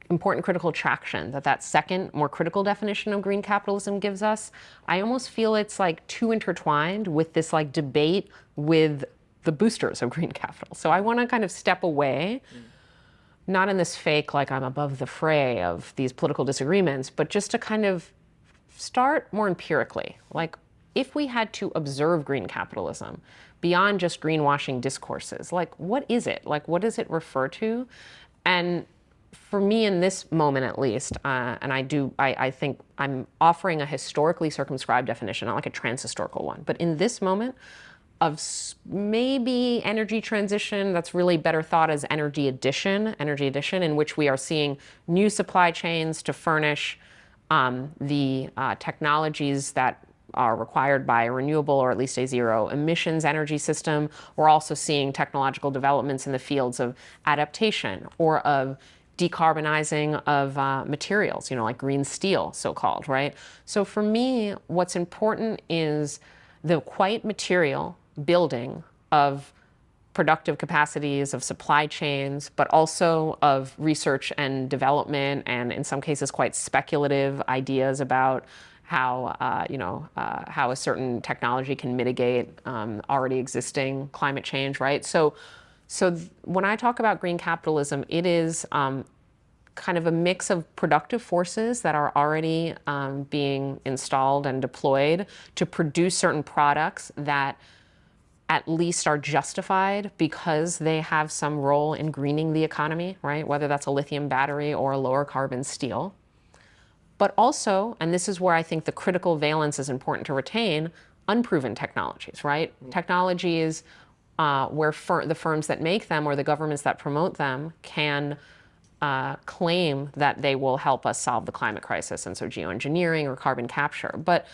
important critical traction that second, more critical definition of green capitalism gives us, I almost feel it's like too intertwined with this like debate with the boosters of green capital. So I want to kind of step away, not in this fake, like I'm above the fray of these political disagreements, but just to kind of start more empirically. Like if we had to observe green capitalism beyond just greenwashing discourses, like what is it? Like what does it refer to? And for me, in this moment at least, and I think I'm offering a historically circumscribed definition, not like a trans-historical one, but in this moment of maybe energy transition that's really better thought as energy addition, in which we are seeing new supply chains to furnish the technologies that are required by a renewable or at least a zero emissions energy system. We're also seeing technological developments in the fields of adaptation or of decarbonizing of materials, like green steel, so-called, right? So for me, what's important is the quite material building of productive capacities, of supply chains, but also of research and development, and in some cases quite speculative ideas about how how a certain technology can mitigate already existing climate change, right? So when I talk about green capitalism, it is kind of a mix of productive forces that are already being installed and deployed to produce certain products that at least are justified because they have some role in greening the economy, right? Whether that's a lithium battery or a lower carbon steel. but also, and this is where I think the critical valence is important to retain, unproven technologies, right? Technologies where the firms that make them or the governments that promote them can claim that they will help us solve the climate crisis, and so geoengineering or carbon capture. But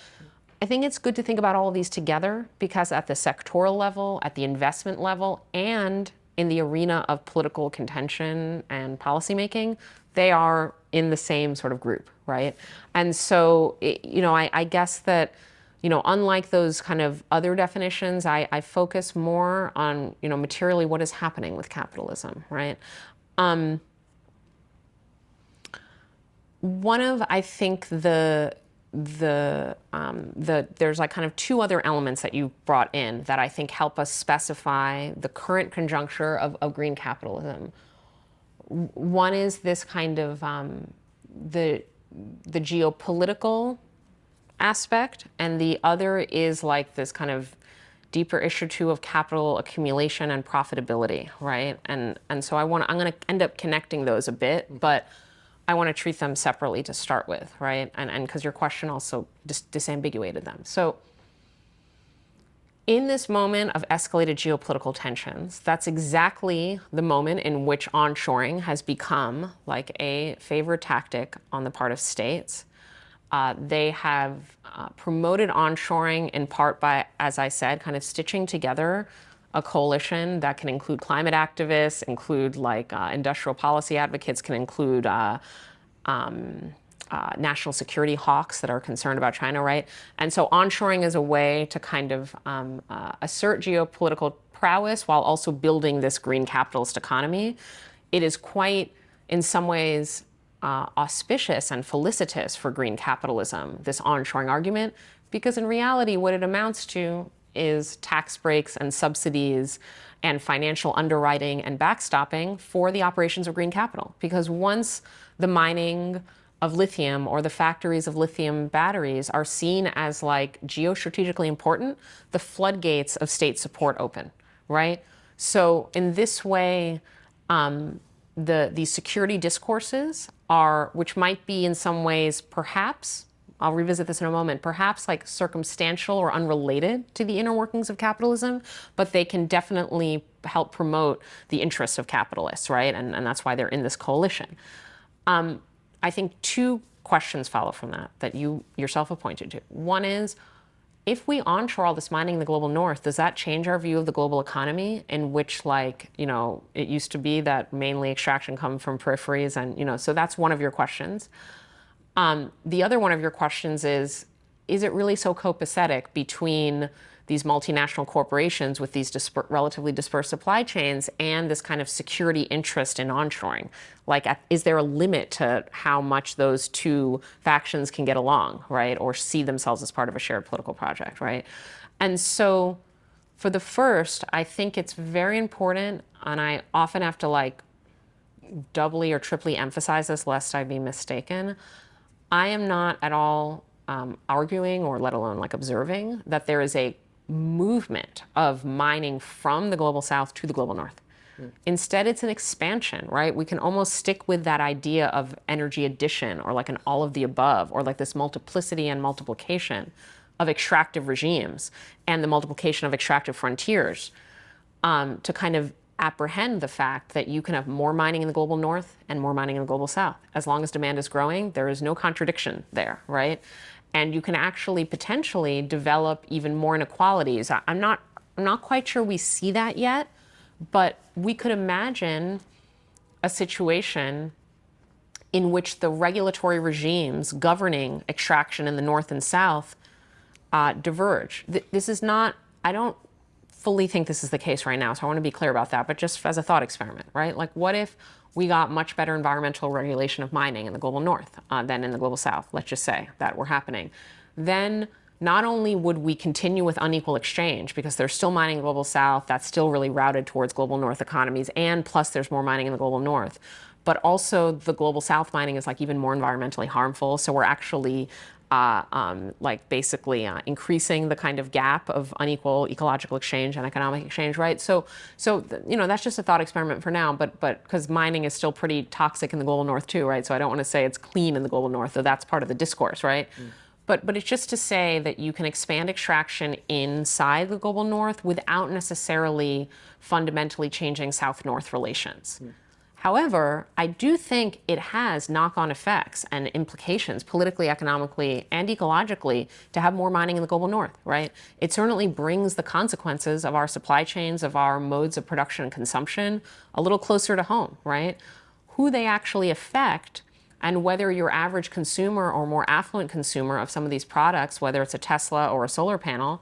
I think it's good to think about all of these together, because at the sectoral level, at the investment level, and in the arena of political contention and policymaking, they are in the same sort of group, right? And so, I guess that, unlike those kind of other definitions, I focus more on, materially what is happening with capitalism, right? One of, I think, there's like kind of two other elements that you brought in that I think help us specify the current conjuncture of green capitalism. One is this kind of the geopolitical aspect, and the other is like this kind of deeper issue too of capital accumulation and profitability, right? And so I'm going to end up connecting those a bit, but I want to treat them separately to start with, right? And because your question also disambiguated them. So in this moment of escalated geopolitical tensions, that's exactly the moment in which onshoring has become like a favored tactic on the part of states. They have promoted onshoring in part by, as I said, kind of stitching together a coalition that can include climate activists, include like industrial policy advocates, can include national security hawks that are concerned about China, right? And so onshoring is a way to kind of assert geopolitical prowess while also building this green capitalist economy. It is quite, in some ways, auspicious and felicitous for green capitalism, this onshoring argument, because in reality, what it amounts to is tax breaks and subsidies and financial underwriting and backstopping for the operations of green capital. Because once the mining of lithium or the factories of lithium batteries are seen as like geostrategically important, the floodgates of state support open, right? So in this way, these security discourses are, which might be in some ways perhaps, I'll revisit this in a moment, perhaps like circumstantial or unrelated to the inner workings of capitalism, but they can definitely help promote the interests of capitalists, right? And that's why they're in this coalition. I think two questions follow from that you yourself have pointed to. One is, if we onshore all this mining in the global north, does that change our view of the global economy, in which, like, it used to be that mainly extraction come from peripheries, and, so that's one of your questions. The other one of your questions is it really so copacetic between these multinational corporations with these relatively dispersed supply chains and this kind of security interest in onshoring? Like, is there a limit to how much those two factions can get along, right? Or see themselves as part of a shared political project, right? And so for the first, I think it's very important, and I often have to like doubly or triply emphasize this lest I be mistaken. I am not at all arguing, or let alone like observing, that there is a movement of mining from the global south to the global north. Instead, it's an expansion, right? We can almost stick with that idea of energy addition, or like an all of the above, or like this multiplicity and multiplication of extractive regimes and the multiplication of extractive frontiers, to kind of apprehend the fact that you can have more mining in the global north and more mining in the global south. As long as demand is growing, there is no contradiction there, right? And you can actually potentially develop even more inequalities. I'm not quite sure we see that yet, but we could imagine a situation in which the regulatory regimes governing extraction in the north and south diverge. This is not, I don't fully think this is the case right now, so I want to be clear about that, but just as a thought experiment, right? Like, what if we got much better environmental regulation of mining in the global north than in the global south? Let's just say that were happening. Then not only would we continue with unequal exchange, because there's still mining in the global south, that's still really routed towards global north economies, and plus there's more mining in the global north, but also the global south mining is like even more environmentally harmful. So we're actually like basically increasing the kind of gap of unequal ecological exchange and economic exchange, right? So that's just a thought experiment for now, but because mining is still pretty toxic in the global north too, right? So I don't want to say it's clean in the global north, though that's part of the discourse, right? But it's just to say that you can expand extraction inside the global north without necessarily fundamentally changing south-north relations. However, I do think it has knock-on effects and implications politically, economically, and ecologically to have more mining in the global north, right? It certainly brings the consequences of our supply chains, of our modes of production and consumption a little closer to home, right? Who they actually affect and whether your average consumer or more affluent consumer of some of these products, whether it's a Tesla or a solar panel,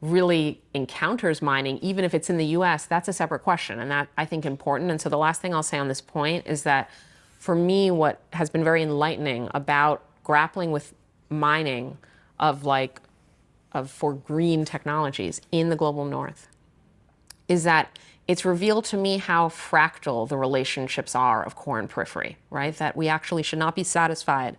really encounters mining, even if it's in the US, that's a separate question, and that I think important. And so the last thing I'll say on this point is that for me, what has been very enlightening about grappling with mining for green technologies in the global north is that it's revealed to me how fractal the relationships are of core and periphery, right? That we actually should not be satisfied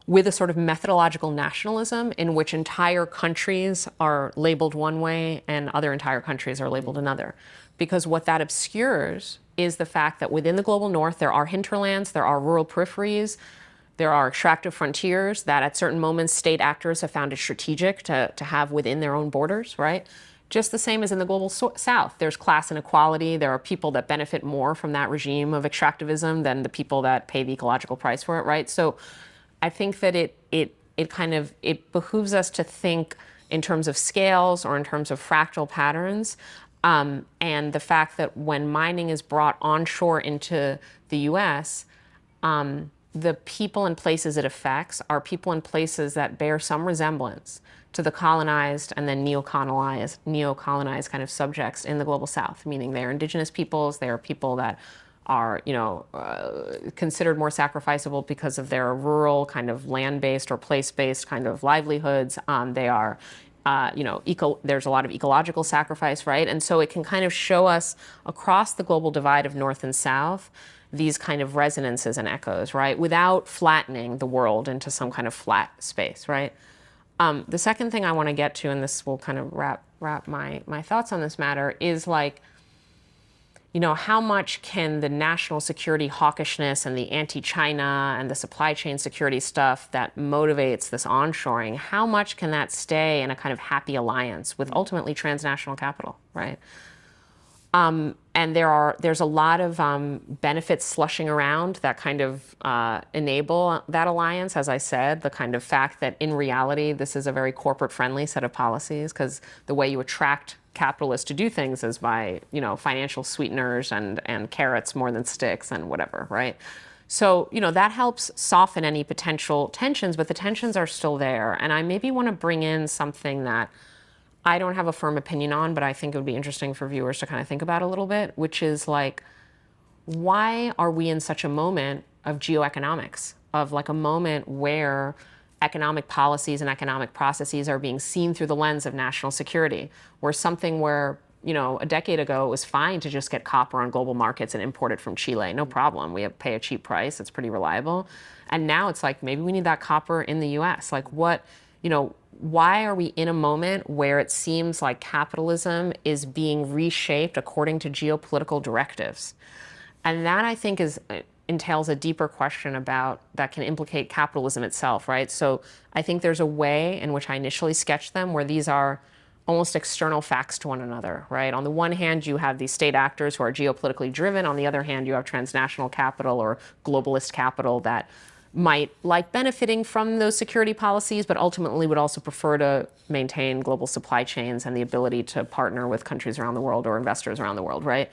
with a sort of methodological nationalism in which entire countries are labeled one way and other entire countries are labeled another. Because what that obscures is the fact that within the global north, there are hinterlands, there are rural peripheries, there are extractive frontiers that at certain moments state actors have found it strategic to have within their own borders, right? Just the same as in the global south. There's class inequality. There are people that benefit more from that regime of extractivism than the people that pay the ecological price for it, right? So I think that it behooves us to think in terms of scales or in terms of fractal patterns, and the fact that when mining is brought onshore into the U.S., the people and places it affects are people and places that bear some resemblance to the colonized and then neo-colonized kind of subjects in the global south, meaning they're indigenous peoples, they are people that are, considered more sacrificable because of their rural kind of land-based or place-based kind of livelihoods. They are, there's a lot of ecological sacrifice, right? And so it can kind of show us across the global divide of north and south these kind of resonances and echoes, right? Without flattening the world into some kind of flat space, right? The second thing I want to get to, and this will kind of wrap my thoughts on this matter, is how much can the national security hawkishness and the anti-China and the supply chain security stuff that motivates this onshoring, how much can that stay in a kind of happy alliance with ultimately transnational capital, right? And there's a lot of benefits slushing around that kind of enable that alliance, as I said, the kind of fact that in reality, this is a very corporate-friendly set of policies, because the way you attract capitalists to do things is by, financial sweeteners and carrots more than sticks and whatever, right? So, that helps soften any potential tensions, but the tensions are still there. And I maybe want to bring in something that I don't have a firm opinion on, but I think it would be interesting for viewers to kind of think about a little bit, which is why are we in such a moment of geoeconomics, of a moment where economic policies and economic processes are being seen through the lens of national security, where a decade ago it was fine to just get copper on global markets and import it from Chile, no problem. We pay a cheap price, it's pretty reliable. And now it's maybe we need that copper in the US. Why are we in a moment where it seems like capitalism is being reshaped according to geopolitical directives? And that, I think, entails a deeper question that can implicate capitalism itself, right? So I think there's a way in which I initially sketched them where these are almost external facts to one another, right? On the one hand, you have these state actors who are geopolitically driven. On the other hand, you have transnational capital or globalist capital that might like benefiting from those security policies, but ultimately would also prefer to maintain global supply chains and the ability to partner with countries around the world or investors around the world, right?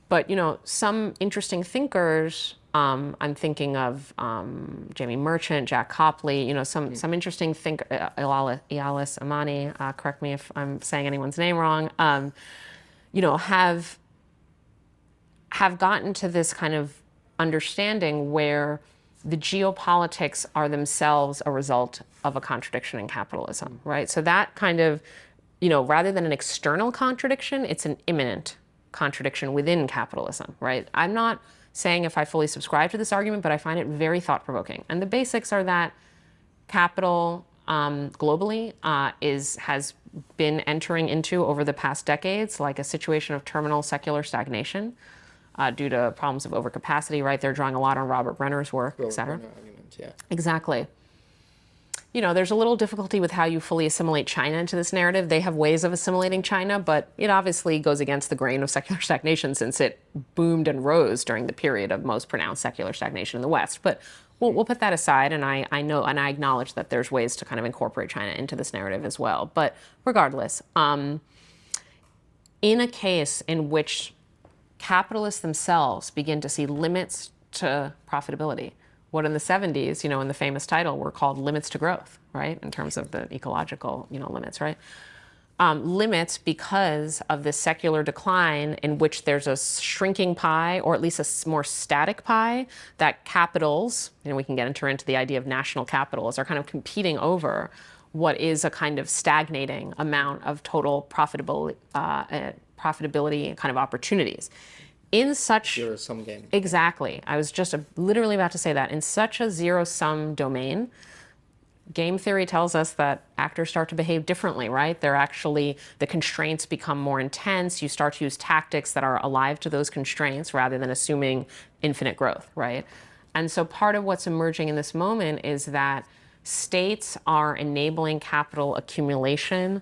But, some interesting thinkers, I'm thinking of Jamie Merchant, Jack Copley, some interesting thinkers, Ialis Amani, correct me if I'm saying anyone's name wrong, have gotten to this kind of understanding where the geopolitics are themselves a result of a contradiction in capitalism, right? So that kind of, rather than an external contradiction, it's an immanent contradiction within capitalism, right? I'm not saying if I fully subscribe to this argument, but I find it very thought-provoking. And the basics are that capital globally has been entering into, over the past decades, like a situation of terminal secular stagnation due to problems of overcapacity, right? They're drawing a lot on Robert Brenner's work, et cetera. Yeah. Exactly. You know, there's a little difficulty with how you fully assimilate China into this narrative. They have ways of assimilating China, but it obviously goes against the grain of secular stagnation since it boomed and rose during the period of most pronounced secular stagnation in the West. But we'll put that aside, and I know and I acknowledge that there's ways to kind of incorporate China into this narrative as well. But regardless, in a case in which capitalists themselves begin to see limits to profitability, what in the 70s, you know, in the famous title, were called limits to growth, right? In terms of the ecological, you know, limits, right? Limits because of this secular decline in which there's a shrinking pie, or at least a more static pie, that capitals, you know, we can get into the idea of national capitals, are kind of competing over what is a kind of stagnating amount of total profitability and kind of opportunities. In such zero-sum game. Exactly. I was just literally about to say that. In such a zero-sum domain, game theory tells us that actors start to behave differently, right? The constraints become more intense. You start to use tactics that are alive to those constraints rather than assuming infinite growth, right? And so part of what's emerging in this moment is that states are enabling capital accumulation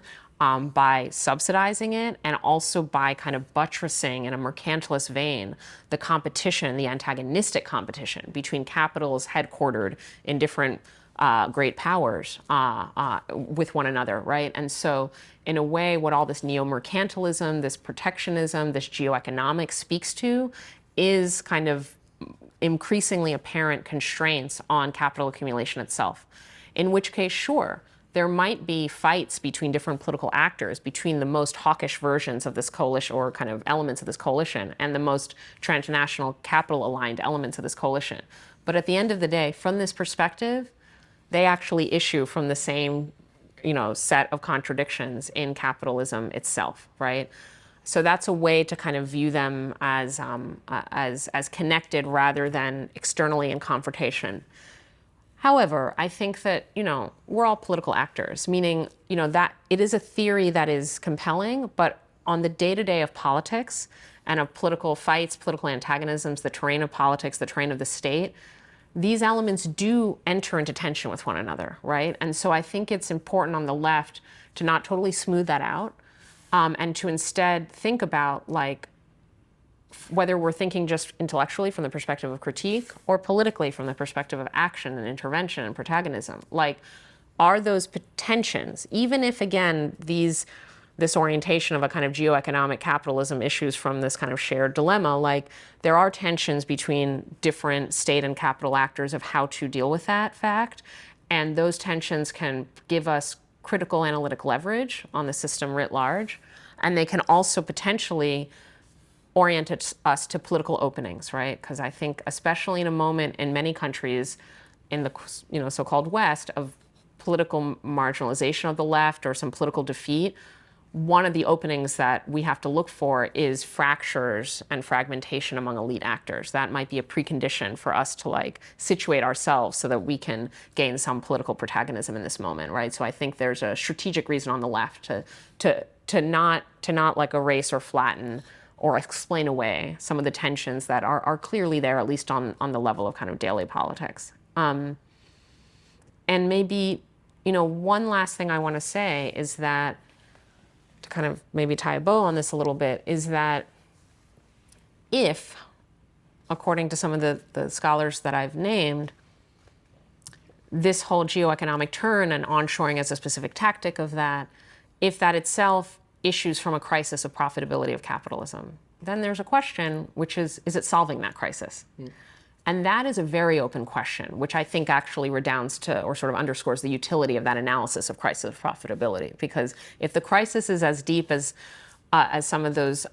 by subsidizing it, and also by kind of buttressing in a mercantilist vein the competition, the antagonistic competition between capitals headquartered in different great powers with one another, right? And so in a way, what all this neo-mercantilism, this protectionism, this geoeconomics speaks to is kind of increasingly apparent constraints on capital accumulation itself. In which case, sure, there might be fights between different political actors, between the most hawkish versions of this coalition, or kind of elements of this coalition, and the most transnational capital-aligned elements of this coalition. But at the end of the day, from this perspective, they actually issue from the same, you know, set of contradictions in capitalism itself, right? So that's a way to kind of view them as connected rather than externally in confrontation. However, I think that, you know, we're all political actors, meaning, you know, that it is a theory that is compelling, but on the day-to-day of politics and of political fights, political antagonisms, the terrain of politics, the terrain of the state, these elements do enter into tension with one another, right? And so I think it's important on the left to not totally smooth that out, and to instead think about, like, whether we're thinking just intellectually from the perspective of critique or politically from the perspective of action and intervention and protagonism. Like, are those tensions, even if, again, this orientation of a kind of geoeconomic capitalism issues from this kind of shared dilemma, like, there are tensions between different state and capital actors of how to deal with that fact, and those tensions can give us critical analytic leverage on the system writ large, and they can also potentially oriented us to political openings, right? Because I think, especially in a moment in many countries in the, you know, so-called West, of political marginalization of the left or some political defeat, one of the openings that we have to look for is fractures and fragmentation among elite actors. That might be a precondition for us to, like, situate ourselves so that we can gain some political protagonism in this moment, right? So I think there's a strategic reason on the left to not like erase or flatten or explain away some of the tensions that are clearly there, at least on the level of kind of daily politics. And maybe, you know, one last thing I want to say is that, to kind of maybe tie a bow on this a little bit, is that if, according to some of the scholars that I've named, this whole geoeconomic turn and onshoring as a specific tactic of that, if that itself issues from a crisis of profitability of capitalism, then there's a question, which is it solving that crisis? And that is a very open question, which I think actually redounds to, or sort of underscores the utility of that analysis of crisis of profitability. Because if the crisis is as deep as some of those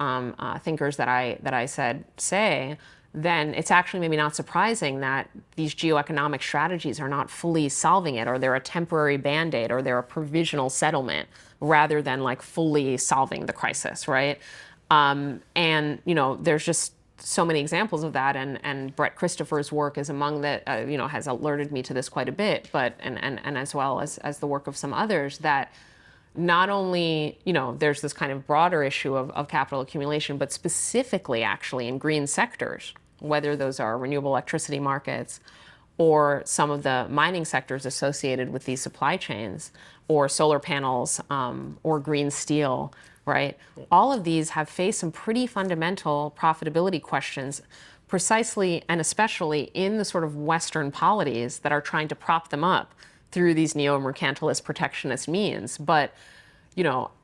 thinkers that I said say, then it's actually maybe not surprising that these geoeconomic strategies are not fully solving it, or they're a temporary band-aid, or they're a provisional settlement, rather than, like, fully solving the crisis, right? And, you know, there's just so many examples of that, and Brett Christopher's work is among that, has alerted me to this quite a bit, but and as well as the work of some others, that not only, there's this kind of broader issue of capital accumulation, but specifically actually in green sectors, whether those are renewable electricity markets or some of the mining sectors associated with these supply chains, or solar panels, or green steel, right? All of these have faced some pretty fundamental profitability questions, precisely and especially in the sort of Western polities that are trying to prop them up through these neo-mercantilist protectionist means. But,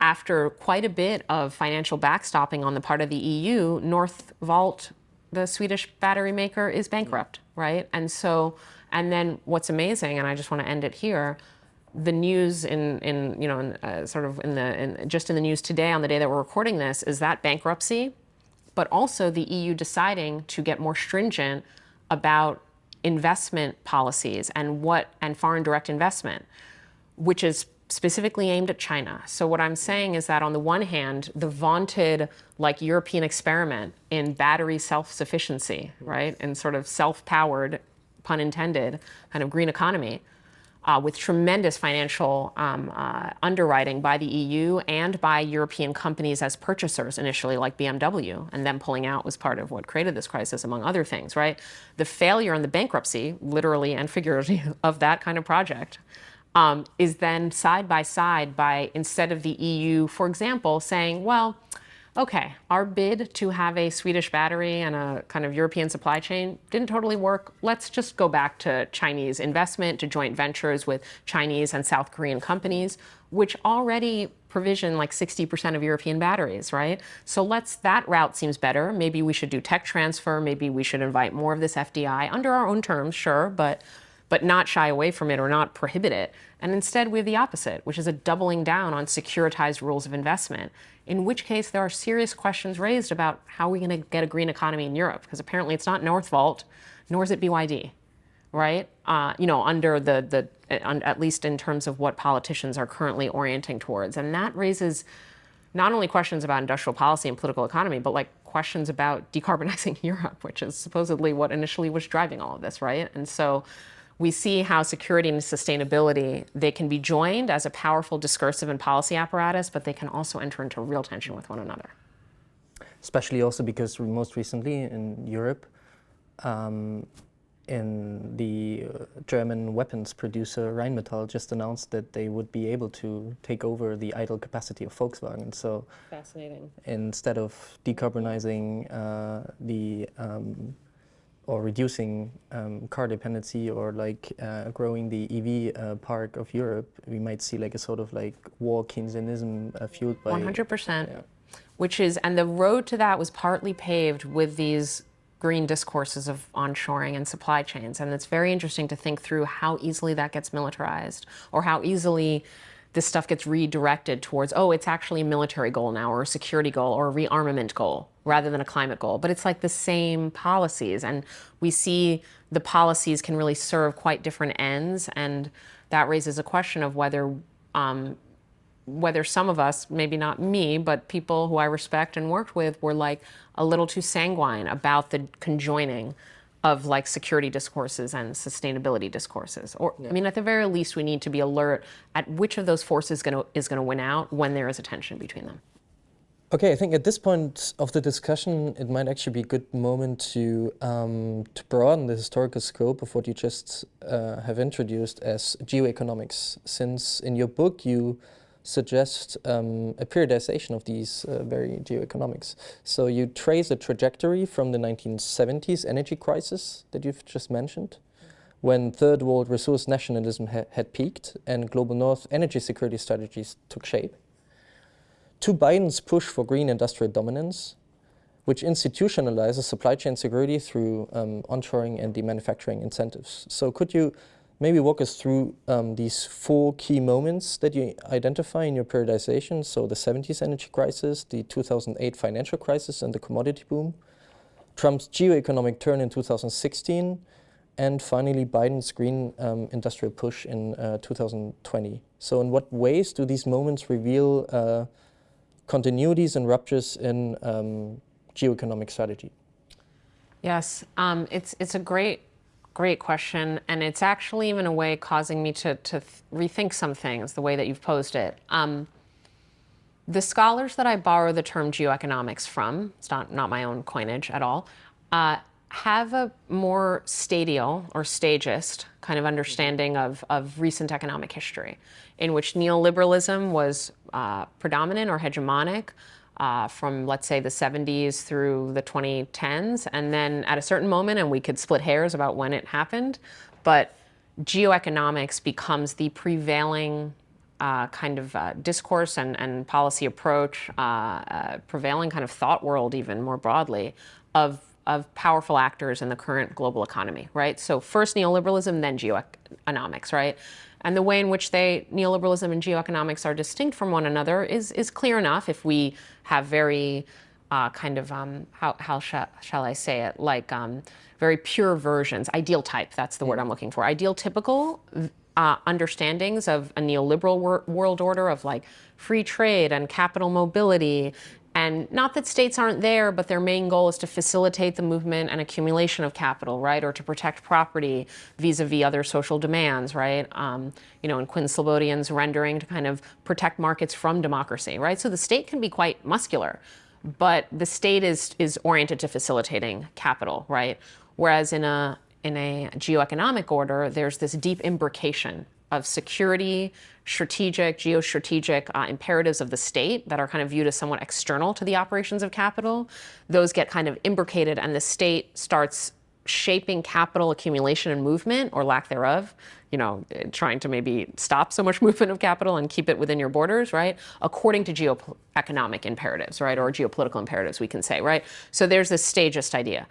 after quite a bit of financial backstopping on the part of the EU, Northvolt, the Swedish battery maker, is bankrupt, right? And then what's amazing, and I just want to end it here, the news just in the news today, on the day that we're recording this, is that bankruptcy, but also the EU deciding to get more stringent about investment policies and foreign direct investment, which is specifically aimed at China. So what I'm saying is that on the one hand, the vaunted European experiment in battery self-sufficiency, right, and sort of self-powered, pun intended, kind of green economy, with tremendous financial underwriting by the EU and by European companies as purchasers initially, like BMW, and them pulling out was part of what created this crisis, among other things, right? The failure and the bankruptcy, literally and figuratively, of that kind of project is then side by side by, instead of the EU, for example, saying, well, okay, our bid to have a Swedish battery and a kind of European supply chain didn't totally work. Let's just go back to Chinese investment, to joint ventures with Chinese and South Korean companies, which already provision 60% of European batteries, right? So that route seems better. Maybe we should do tech transfer. Maybe we should invite more of this FDI under our own terms, sure, but not shy away from it or not prohibit it. And instead, we have the opposite, which is a doubling down on securitized rules of investment, in which case there are serious questions raised about how we're going to get a green economy in Europe, because apparently it's not Northvolt, nor is it BYD, right? Under at least in terms of what politicians are currently orienting towards. And that raises not only questions about industrial policy and political economy, but questions about decarbonizing Europe, which is supposedly what initially was driving all of this, right? And so we see how security and sustainability, they can be joined as a powerful discursive and policy apparatus, but they can also enter into real tension with one another. Especially also because most recently in Europe, in the German weapons producer Rheinmetall just announced that they would be able to take over the idle capacity of Volkswagen. So fascinating. Instead of decarbonizing or reducing car dependency, or growing the EV park of Europe, we might see a sort of war Keynesianism fueled by 100%. Yeah. And the road to that was partly paved with these green discourses of onshoring and supply chains. And it's very interesting to think through how easily that gets militarized, or how easily this stuff gets redirected towards, it's actually a military goal now, or a security goal, or a rearmament goal, rather than a climate goal. But it's the same policies, and we see the policies can really serve quite different ends, and that raises a question of whether some of us, maybe not me, but people who I respect and worked with, were a little too sanguine about the conjoining of security discourses and sustainability discourses. Or, yeah. At the very least, we need to be alert at which of those forces is going to win out when there is a tension between them. Okay, I think at this point of the discussion, it might actually be a good moment to broaden the historical scope of what you just have introduced as geoeconomics, since in your book you suggest a periodization of these very geoeconomics. So you trace a trajectory from the 1970s energy crisis that you've just mentioned, when third world resource nationalism had peaked and global north energy security strategies took shape, to Biden's push for green industrial dominance, which institutionalizes supply chain security through onshoring and demanufacturing incentives. So could you maybe walk us through these four key moments that you identify in your periodization? So the 70s energy crisis, the 2008 financial crisis and the commodity boom, Trump's geoeconomic turn in 2016, and finally Biden's green industrial push in 2020. So in what ways do these moments reveal continuities and ruptures in geoeconomic strategy? Yes, it's a great question, and it's actually in a way causing me to rethink some things, the way that you've posed it. The scholars that I borrow the term geoeconomics from, it's not my own coinage at all, have a more stadial or stagist kind of understanding of recent economic history, in which neoliberalism was predominant or hegemonic from, let's say, the 70s through the 2010s. And then at a certain moment, and we could split hairs about when it happened, but geoeconomics becomes the prevailing kind of discourse and policy approach, prevailing kind of thought world, even more broadly, of powerful actors in the current global economy, right? So first neoliberalism, then geoeconomics, right? And the way in which neoliberalism and geoeconomics are distinct from one another is clear enough if we have very kind of, how shall I say it, like very pure versions, ideal type, that's the word I'm looking for, ideal typical understandings of a neoliberal world order of like free trade and capital mobility. And not that states aren't there, but their main goal is to facilitate the movement and accumulation of capital, right? Or to protect property vis-a-vis other social demands, right? In Quinn Slobodian's rendering, to kind of protect markets from democracy, right? So the state can be quite muscular, but the state is oriented to facilitating capital, right? Whereas in a geoeconomic order, there's this deep imbrication of security, geostrategic imperatives of the state that are kind of viewed as somewhat external to the operations of capital. Those get kind of imbricated, and the state starts shaping capital accumulation and movement, or lack thereof, trying to maybe stop so much movement of capital and keep it within your borders, right? According to geoeconomic imperatives, right? Or geopolitical imperatives, we can say, right? So there's this stagist idea.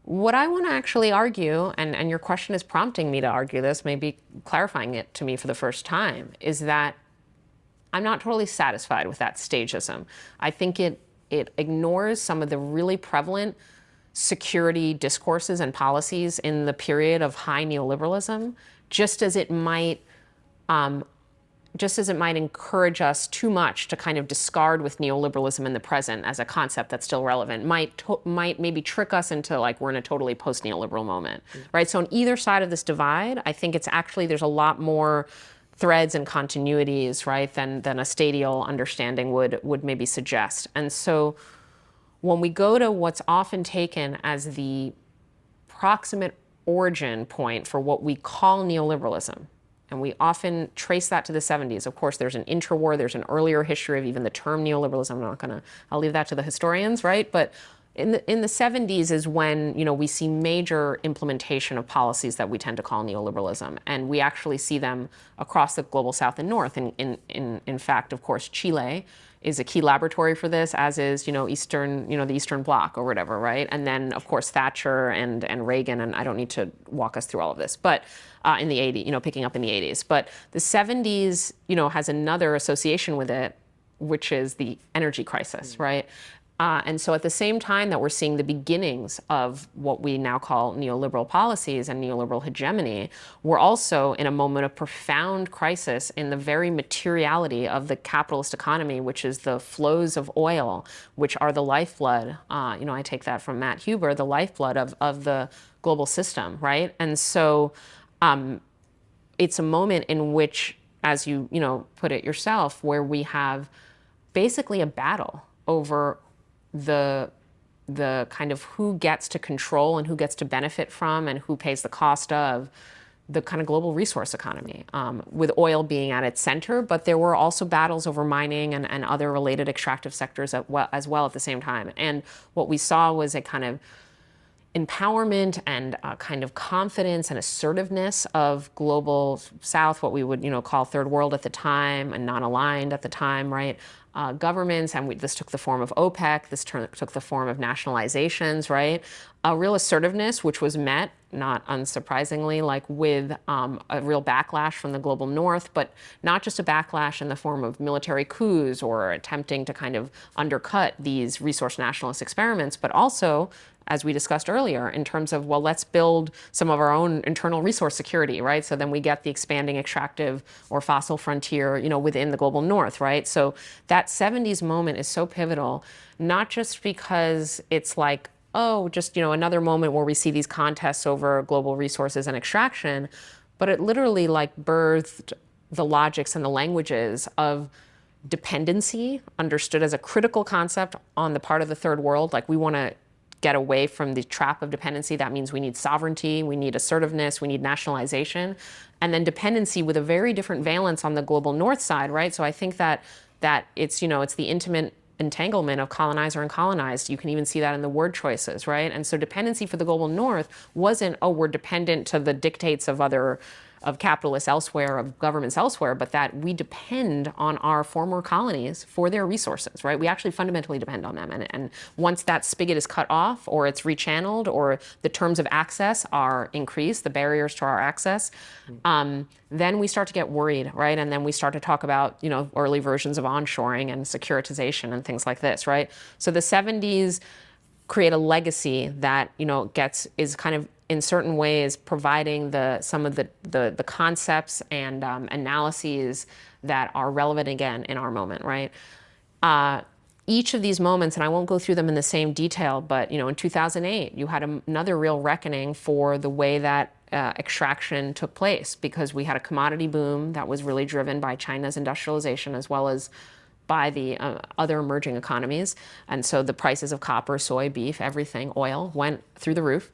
What I want to actually argue, and your question is prompting me to argue this, maybe clarifying it to me for the first time, is that I'm not totally satisfied with that stagism. I think it ignores some of the really prevalent security discourses and policies in the period of high neoliberalism, just as it might encourage us too much to kind of discard with neoliberalism in the present as a concept that's still relevant, might maybe trick us into like we're in a totally post-neoliberal moment, right? So on either side of this divide, I think it's actually, there's a lot more threads and continuities, right, than a stadial understanding would maybe suggest. And so when we go to what's often taken as the proximate origin point for what we call neoliberalism, and we often trace that to the 70s. Of course, there's an interwar, there's an earlier history of even the term neoliberalism. I'll leave that to the historians, right? But in the 70s is when, we see major implementation of policies that we tend to call neoliberalism. And we actually see them across the global South and North. In fact, of course, Chile is a key laboratory for this, as is, the Eastern Bloc or whatever, right? And then, of course, Thatcher and Reagan, and I don't need to walk us through all of this, but in the 80s, picking up in the 80s. But the 70s, has another association with it, which is the energy crisis, right? And so at the same time that we're seeing the beginnings of what we now call neoliberal policies and neoliberal hegemony, we're also in a moment of profound crisis in the very materiality of the capitalist economy, which is the flows of oil, which are the lifeblood. I take that from Matt Huber, the lifeblood of the global system, right? And so it's a moment in which, as you put it yourself, where we have basically a battle over the kind of who gets to control and who gets to benefit from and who pays the cost of the kind of global resource economy, with oil being at its center. But there were also battles over mining and other related extractive sectors as well at the same time. And what we saw was a kind of empowerment and a kind of confidence and assertiveness of global South, what we would call third world at the time and non-aligned at the time, right? Governments, and this took the form of OPEC, this took the form of nationalizations, right? A real assertiveness, which was met, not unsurprisingly, like with a real backlash from the global North, but not just a backlash in the form of military coups or attempting to kind of undercut these resource nationalist experiments, but also, as we discussed earlier, in terms of, well, let's build some of our own internal resource security, right? So then we get the expanding extractive or fossil frontier, within the global North, right? So that 70s moment is so pivotal, not just because it's like oh, just, another moment where we see these contests over global resources and extraction, but it literally like birthed the logics and the languages of dependency, understood as a critical concept on the part of the third world. Like, we want to get away from the trap of dependency. That means we need sovereignty, we need assertiveness, we need nationalization, and then dependency with a very different valence on the global north side, right? So I think that it's, it's the intimate entanglement of colonizer and colonized. You can even see that in the word choices, right? And so dependency for the global north wasn't, oh, we're dependent to the dictates of capitalists elsewhere, of governments elsewhere, but that we depend on our former colonies for their resources, right? We actually fundamentally depend on them. And once that spigot is cut off, or it's rechanneled, or the terms of access are increased, the barriers to our access, then we start to get worried, right? And then we start to talk about, early versions of onshoring and securitization and things like this, right? So the 70s create a legacy that, is kind of, in certain ways, providing some of the concepts and analyses that are relevant again in our moment, right? Each of these moments, and I won't go through them in the same detail, but in 2008, you had another real reckoning for the way that extraction took place, because we had a commodity boom that was really driven by China's industrialization as well as by the other emerging economies. And so the prices of copper, soy, beef, everything, oil went through the roof.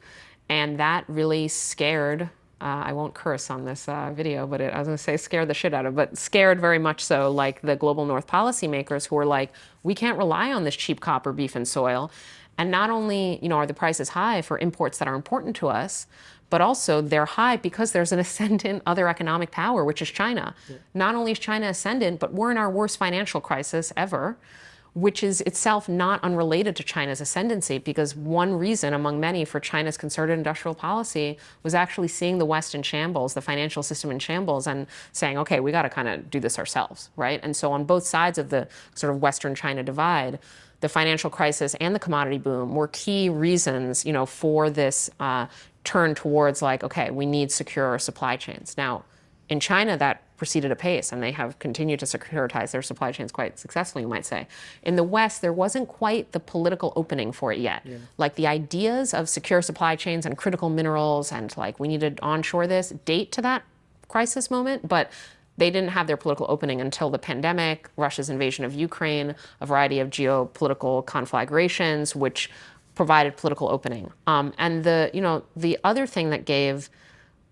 And that really scared, I won't curse on this video, but I was going to say scared the shit out of, but scared very much so, like the global north policymakers who were like, we can't rely on this cheap copper, beef, and soil. And not only, are the prices high for imports that are important to us, but also they're high because there's an ascendant other economic power, which is China. Yeah. Not only is China ascendant, but we're in our worst financial crisis ever, which is itself not unrelated to China's ascendancy, because one reason among many for China's concerted industrial policy was actually seeing the West in shambles, the financial system in shambles, and saying, okay, we got to kind of do this ourselves, right? And so on both sides of the sort of Western China divide, the financial crisis and the commodity boom were key reasons, for this turn towards like, okay, we need secure supply chains. Now, in China, that proceeded apace, and they have continued to securitize their supply chains quite successfully, you might say. In the West, there wasn't quite the political opening for it yet. Yeah. Like, the ideas of secure supply chains and critical minerals and like, we need to onshore this, date to that crisis moment, but they didn't have their political opening until the pandemic, Russia's invasion of Ukraine, a variety of geopolitical conflagrations, which provided political opening. And the other thing that gave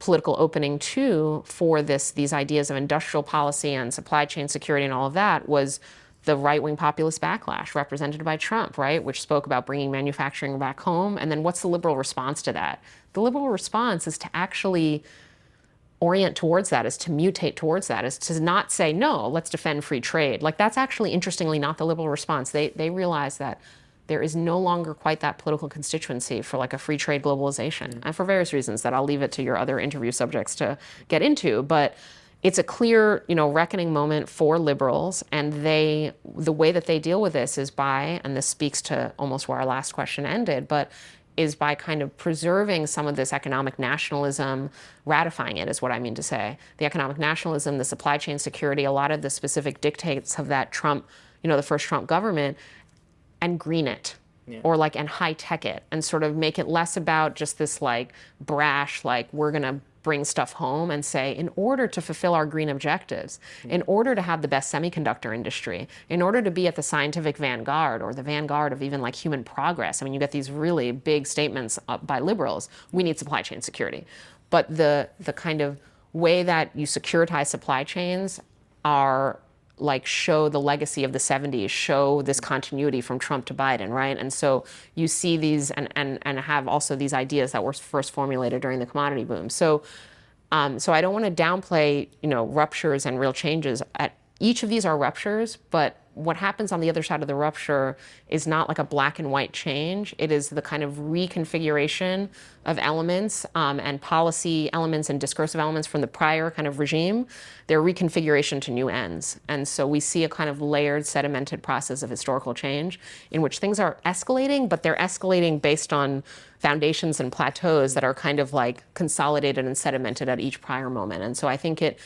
political opening too for these ideas of industrial policy and supply chain security and all of that was the right-wing populist backlash represented by Trump, right, which spoke about bringing manufacturing back home. And then what's the liberal response to that? The liberal response is to actually orient towards that, is to mutate towards that, is to not say, no, let's defend free trade. Like, that's actually, interestingly, not the liberal response. They realize that there is no longer quite that political constituency for like a free trade globalization, and for various reasons that I'll leave it to your other interview subjects to get into. But it's a clear, reckoning moment for liberals, and the way that they deal with this is by, and this speaks to almost where our last question ended, but is by kind of preserving some of this economic nationalism, ratifying it is what I mean to say. The economic nationalism, the supply chain security, a lot of the specific dictates of that Trump, the first Trump government, and green it, or like, and high tech it, and sort of make it less about just this like brash, like we're gonna bring stuff home, and say, in order to fulfill our green objectives, in order to have the best semiconductor industry, in order to be at the scientific vanguard or the vanguard of even like human progress. I mean, you get these really big statements by liberals, we need supply chain security. But the kind of way that you securitize supply chains are like show the legacy of the 70s, show this continuity from Trump to Biden, right? And so you see these and have also these ideas that were first formulated during the commodity boom. So I don't want to downplay, ruptures and real changes. At each of these are ruptures, but what happens on the other side of the rupture is not like a black and white change. It is the kind of reconfiguration of elements and policy elements and discursive elements from the prior kind of regime, their reconfiguration to new ends. And so we see a kind of layered, sedimented process of historical change in which things are escalating, but they're escalating based on foundations and plateaus that are kind of like consolidated and sedimented at each prior moment. And so I think it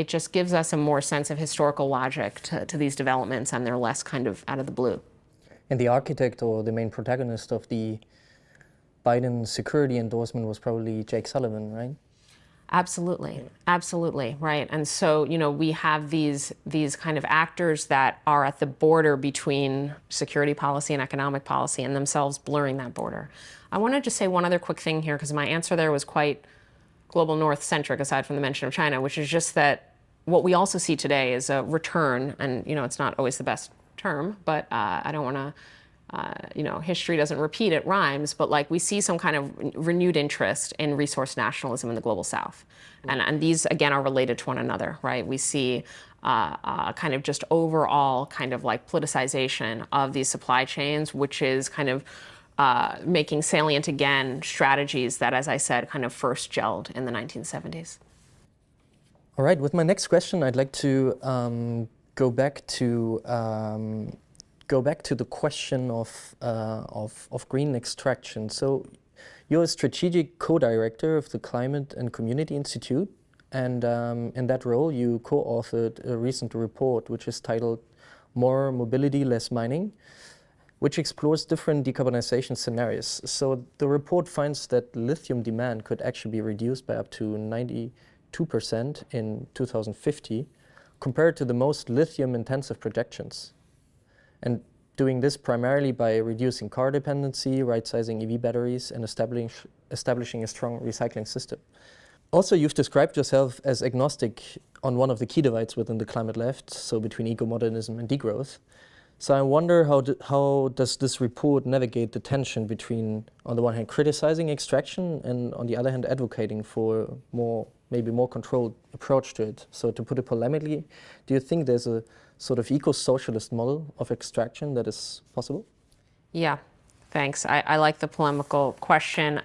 just gives us a more sense of historical logic to these developments, and they're less kind of out of the blue. Okay. And the architect or the main protagonist of the Biden security endorsement was probably Jake Sullivan, right? Absolutely, absolutely, right. And so, we have these kind of actors that are at the border between security policy and economic policy, and themselves blurring that border. I want to just say one other quick thing here, because my answer there was quite global north centric, aside from the mention of China, which is just that what we also see today is a return, and it's not always the best term, but I don't want to. History doesn't repeat, it rhymes, but like we see some kind of renewed interest in resource nationalism in the global south. And these, again, are related to one another, right? We see kind of just overall kind of like politicization of these supply chains, which is kind of making salient again strategies that, as I said, kind of first gelled in the 1970s. All right, with my next question, I'd like to go back to the question of green extraction. So you're a strategic co-director of the Climate and Community Institute, and in that role you co-authored a recent report which is titled More Mobility, Less Mining, which explores different decarbonization scenarios. So the report finds that lithium demand could actually be reduced by up to 92% in 2050 compared to the most lithium-intensive projections. And doing this primarily by reducing car dependency, right-sizing EV batteries, and establishing a strong recycling system. Also, you've described yourself as agnostic on one of the key divides within the climate left, so between eco-modernism and degrowth. So I wonder how does this report navigate the tension between, on the one hand, criticizing extraction and on the other hand, advocating for maybe more controlled approach to it. So to put it polemically, do you think there's a sort of eco-socialist model of extraction that is possible? Yeah, thanks. I like the polemical question.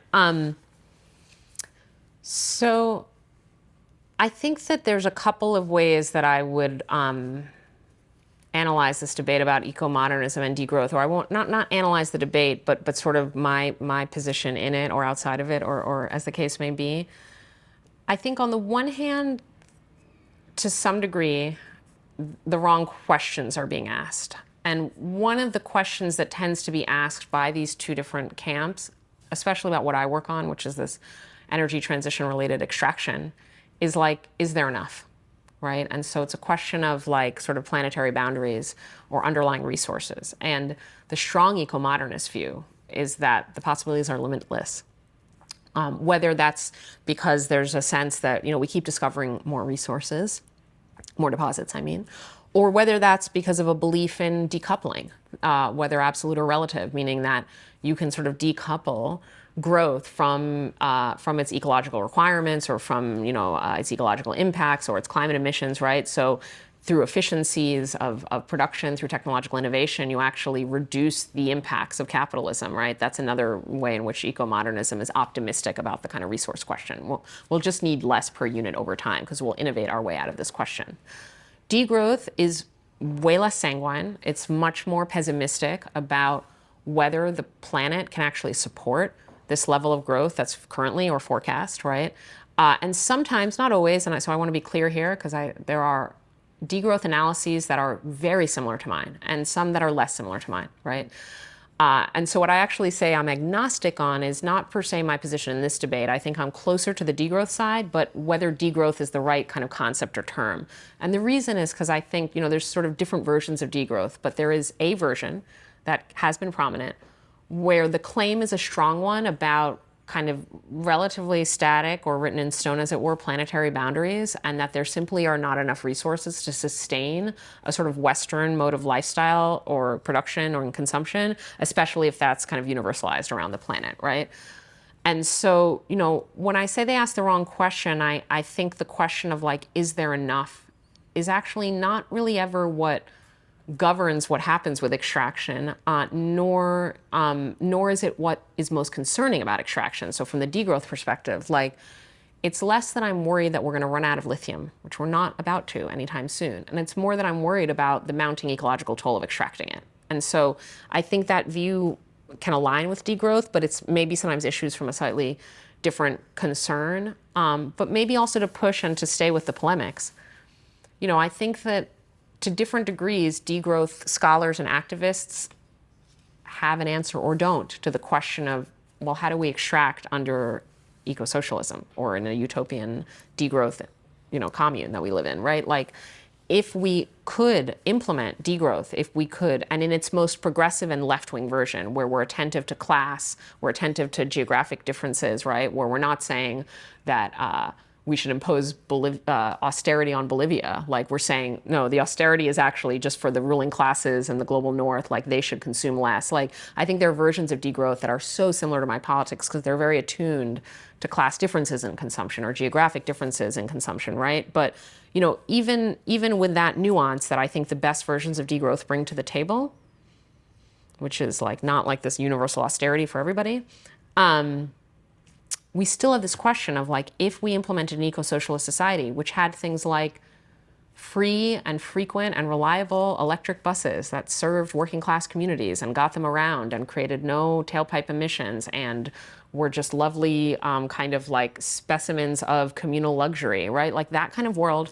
So I think that there's a couple of ways that I would analyze this debate about eco-modernism and degrowth, or I won't not analyze the debate, but sort of my position in it or outside of it, or as the case may be. I think on the one hand, to some degree, the wrong questions are being asked. And one of the questions that tends to be asked by these two different camps, especially about what I work on, which is this energy transition related extraction, is like, is there enough, right? And so it's a question of like sort of planetary boundaries or underlying resources. And the strong eco-modernist view is that the possibilities are limitless. Whether that's because there's a sense that, we keep discovering more resources, more deposits, I mean, or whether that's because of a belief in decoupling, whether absolute or relative, meaning that you can sort of decouple growth from its ecological requirements or from, its ecological impacts or its climate emissions, right? So through efficiencies of production, through technological innovation, you actually reduce the impacts of capitalism, right? That's another way in which eco-modernism is optimistic about the kind of resource question. We'll just need less per unit over time because we'll innovate our way out of this question. Degrowth is way less sanguine. It's much more pessimistic about whether the planet can actually support this level of growth that's currently or forecast, right? And sometimes, not always, so I want to be clear here because there are degrowth analyses that are very similar to mine and some that are less similar to mine, right? And so what I actually say I'm agnostic on is not per se my position in this debate. I think I'm closer to the degrowth side, but whether degrowth is the right kind of concept or term. And the reason is because I think, there's sort of different versions of degrowth, but there is a version that has been prominent where the claim is a strong one about kind of relatively static or written in stone, as it were, planetary boundaries, and that there simply are not enough resources to sustain a sort of Western mode of lifestyle or production or consumption, especially if that's kind of universalized around the planet, right? And so, when I say they ask the wrong question, I think the question of like, is there enough, is actually not really ever what governs what happens with extraction, nor is it what is most concerning about extraction. So from the degrowth perspective, like, it's less that I'm worried that we're going to run out of lithium, which we're not about to anytime soon. And it's more that I'm worried about the mounting ecological toll of extracting it. And so I think that view can align with degrowth, but it's maybe sometimes issues from a slightly different concern. But maybe also to push and to stay with the polemics. I think that to different degrees, degrowth scholars and activists have an answer or don't to the question of, well, how do we extract under eco-socialism or in a utopian degrowth, commune that we live in, right? Like, if we could implement degrowth, if we could, and in its most progressive and left-wing version, where we're attentive to class, we're attentive to geographic differences, right? Where we're not saying that we should impose austerity on Bolivia. Like, we're saying, no, the austerity is actually just for the ruling classes and the global north, like they should consume less. Like, I think there are versions of degrowth that are so similar to my politics because they're very attuned to class differences in consumption or geographic differences in consumption, right? But even with that nuance that I think the best versions of degrowth bring to the table, which is like not like this universal austerity for everybody, we still have this question of like, if we implemented an eco-socialist society, which had things like free and frequent and reliable electric buses that served working class communities and got them around and created no tailpipe emissions and were just lovely kind of like specimens of communal luxury, right? Like that kind of world,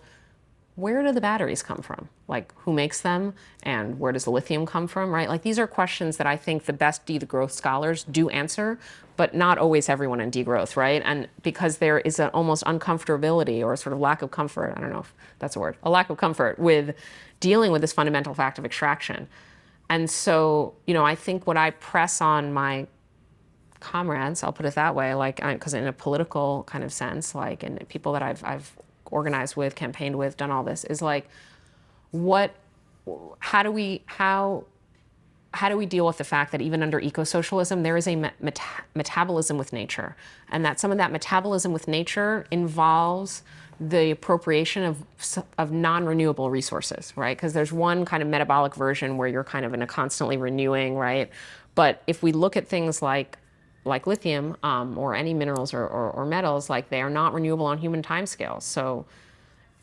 where do the batteries come from? Like, who makes them? And where does the lithium come from, right? Like, these are questions that I think the best degrowth scholars do answer, but not always everyone in degrowth, right? And because there is an almost uncomfortability or a sort of lack of comfort, I don't know if that's a word, a lack of comfort with dealing with this fundamental fact of extraction. And so, I think what I press on my comrades, I'll put it that way, like, because in a political kind of sense, like, and people that I've organized with, campaigned with, done all this, is like, how do we deal with the fact that even under eco-socialism, there is a metabolism with nature, and that some of that metabolism with nature involves the appropriation of non-renewable resources, right? Because there's one kind of metabolic version where you're kind of in a constantly renewing, right? But if we look at things like lithium or any minerals or metals, like they are not renewable on human timescales. So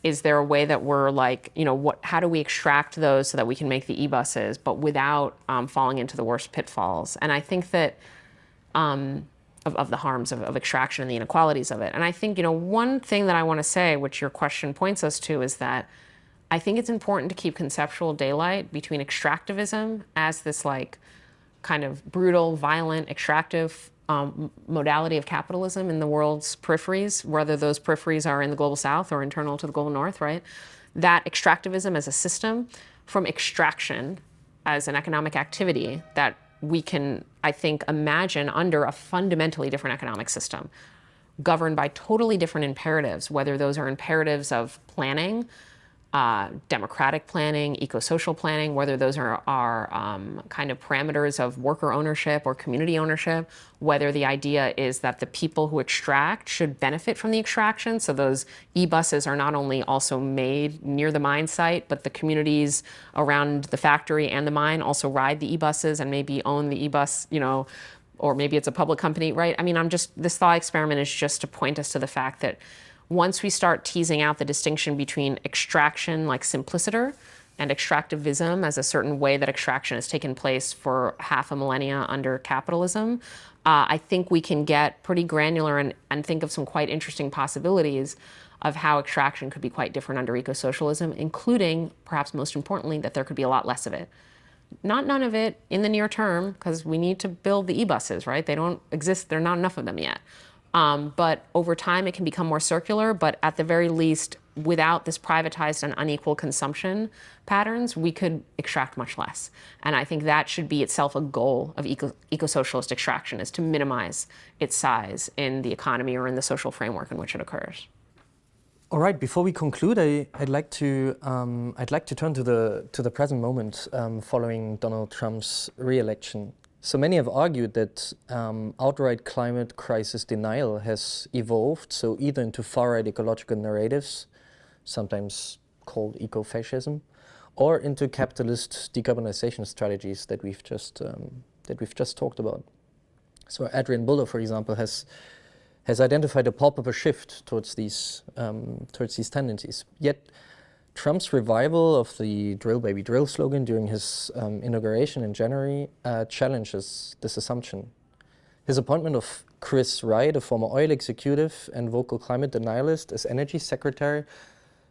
is there a way that we're like, how do we extract those so that we can make the e-buses, but without falling into the worst pitfalls? And I think that of the harms of extraction and the inequalities of it. And I think, one thing that I want to say, which your question points us to, is that I think it's important to keep conceptual daylight between extractivism as this like kind of brutal, violent, extractive modality of capitalism in the world's peripheries, whether those peripheries are in the global south or internal to the global north, right? That extractivism as a system from extraction as an economic activity that we can, I think, imagine under a fundamentally different economic system, governed by totally different imperatives, whether those are imperatives of planning, democratic planning, eco-social planning, whether those are kind of parameters of worker ownership or community ownership, whether the idea is that the people who extract should benefit from the extraction. So those e-buses are not only also made near the mine site, but the communities around the factory and the mine also ride the e-buses and maybe own the e-bus, or maybe it's a public company, right? I mean, this thought experiment is just to point us to the fact that once we start teasing out the distinction between extraction like simpliciter and extractivism as a certain way that extraction has taken place for half a millennia under capitalism, I think we can get pretty granular and think of some quite interesting possibilities of how extraction could be quite different under eco-socialism, including, perhaps most importantly, that there could be a lot less of it. Not none of it in the near term, because we need to build the e-buses, right? They don't exist, there are not enough of them yet. But over time, it can become more circular. But at the very least, without this privatized and unequal consumption patterns, we could extract much less. And I think that should be itself a goal of eco-socialist extraction, is to minimize its size in the economy or in the social framework in which it occurs. All right. Before we conclude, I'd like to turn to the present moment following Donald Trump's re-election. So many have argued that outright climate crisis denial has evolved, so either into far-right ecological narratives, sometimes called eco-fascism, or into capitalist decarbonization strategies that we've just talked about. So Adrian Buller, for example, has identified a palpable shift towards these tendencies. Yet Trump's revival of the "Drill Baby Drill" slogan during his inauguration in January challenges this assumption. His appointment of Chris Wright, a former oil executive and vocal climate denialist, as energy secretary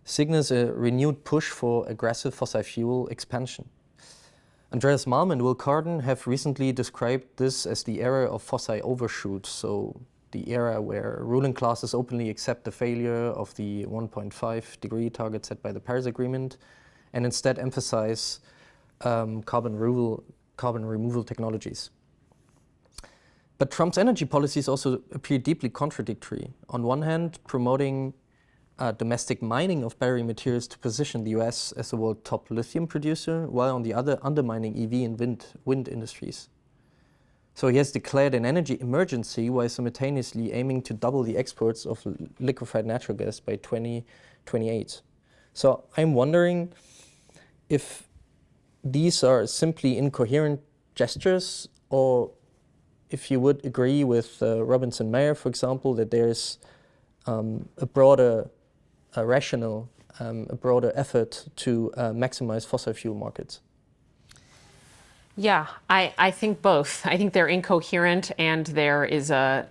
signals a renewed push for aggressive fossil fuel expansion. Andreas Malm and Will Carden have recently described this as the era of fossil overshoot, so the era where ruling classes openly accept the failure of the 1.5-degree target set by the Paris Agreement and instead emphasize carbon removal technologies. But Trump's energy policies also appear deeply contradictory. On one hand, promoting domestic mining of battery materials to position the US as the world's top lithium producer, while on the other undermining EV and wind industries. So he has declared an energy emergency while simultaneously aiming to double the exports of liquefied natural gas by 2028. So I'm wondering if these are simply incoherent gestures, or if you would agree with Robinson Mayer, for example, that there's a broader effort to maximize fossil fuel markets. Yeah, I think both. I think they're incoherent, and there is a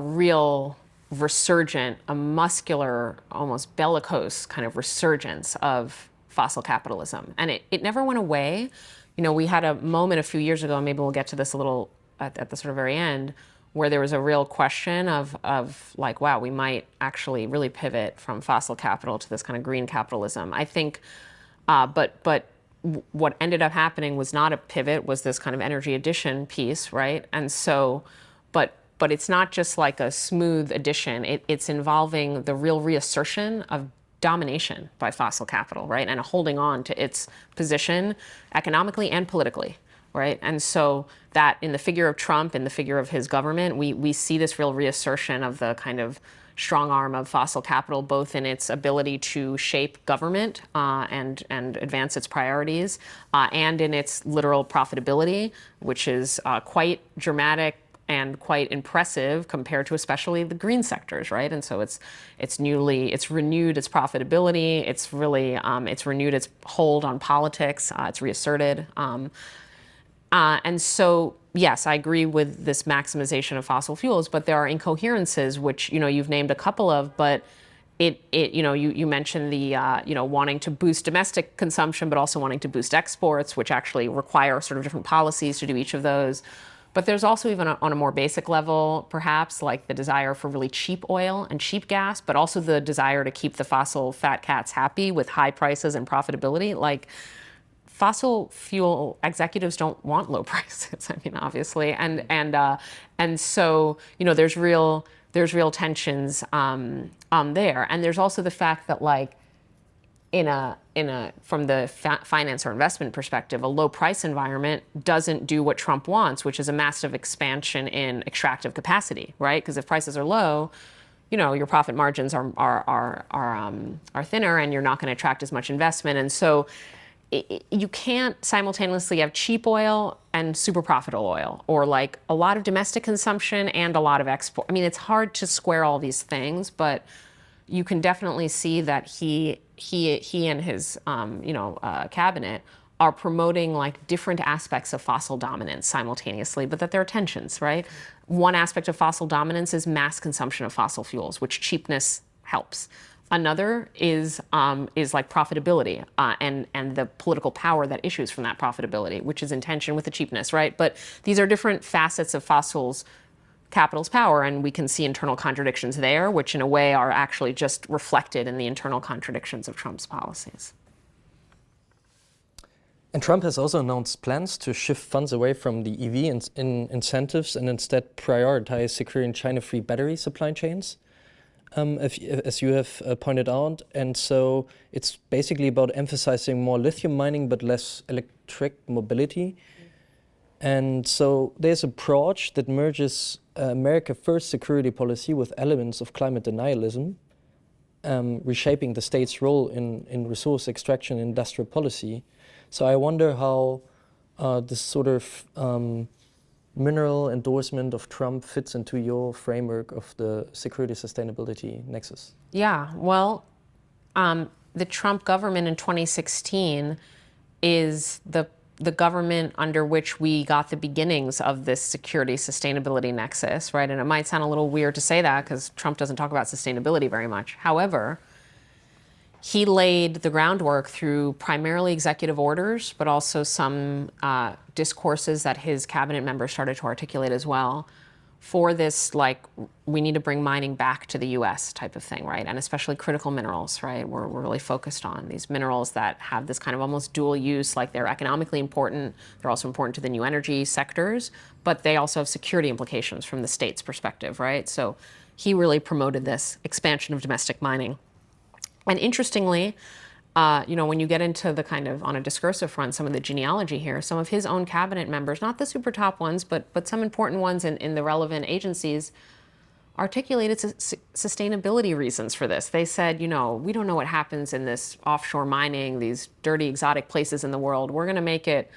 real resurgent, a muscular, almost bellicose kind of resurgence of fossil capitalism. And it never went away. You know, we had a moment a few years ago, and maybe we'll get to this a little at the sort of very end, where there was a real question of like, wow, we might actually really pivot from fossil capital to this kind of green capitalism. I think, but what ended up happening was not a pivot, was this kind of energy addition piece, right? And so, but it's not just like a smooth addition. It's involving the real reassertion of domination by fossil capital, right? And holding on to its position economically and politically, right? And so that in the figure of Trump, in the figure of his government, we see this real reassertion of the kind of strong arm of fossil capital, both in its ability to shape government and advance its priorities, and in its literal profitability, which is quite dramatic and quite impressive compared to especially the green sectors, right? And so it's renewed its profitability, it's renewed its hold on politics, it's reasserted. And so, yes, I agree with this maximization of fossil fuels, but there are incoherences, which, you know, you've named a couple of, but you mentioned the, wanting to boost domestic consumption, but also wanting to boost exports, which actually require sort of different policies to do each of those. But there's also, even on a more basic level, perhaps, like the desire for really cheap oil and cheap gas, but also the desire to keep the fossil fat cats happy with high prices and profitability. Like, fossil fuel executives don't want low prices. I mean, obviously, and so, you know, there's real tensions there, and there's also the fact that, like, from the finance or investment perspective, a low price environment doesn't do what Trump wants, which is a massive expansion in extractive capacity, right? Because if prices are low, you know, your profit margins are thinner, and you're not going to attract as much investment, and so you can't simultaneously have cheap oil and super profitable oil, or like a lot of domestic consumption and a lot of export. I mean, it's hard to square all these things, but you can definitely see that he and his cabinet are promoting like different aspects of fossil dominance simultaneously, but that there are tensions, right? One aspect of fossil dominance is mass consumption of fossil fuels, which cheapness helps. Another is like profitability and the political power that issues from that profitability, which is in tension with the cheapness, right? But these are different facets of fossil's capital's power, and we can see internal contradictions there, which in a way are actually just reflected in the internal contradictions of Trump's policies. And Trump has also announced plans to shift funds away from the EV incentives and instead prioritize securing China-free battery supply chains. As you have pointed out, and so it's basically about emphasizing more lithium mining but less electric mobility. And so there's an approach that merges America First security policy with elements of climate denialism, reshaping the state's role in resource extraction and industrial policy. So I wonder how this sort of mineral endorsement of Trump fits into your framework of the security sustainability nexus. Yeah, well, the Trump government in 2016 is the government under which we got the beginnings of this security sustainability nexus, right? And it might sound a little weird to say that because Trump doesn't talk about sustainability very much. However, he laid the groundwork through primarily executive orders, but also some discourses that his cabinet members started to articulate as well, for this, like, we need to bring mining back to the US type of thing, right? And especially critical minerals, right? We're really focused on these minerals that have this kind of almost dual use, like they're economically important, they're also important to the new energy sectors, but they also have security implications from the state's perspective, right? So he really promoted this expansion of domestic mining. And interestingly, when you get into the kind of, on a discursive front, some of the genealogy here, some of his own cabinet members, not the super top ones, but some important ones in the relevant agencies, articulated sustainability reasons for this. They said, we don't know what happens in this offshore mining, these dirty, exotic places in the world. We're going to make it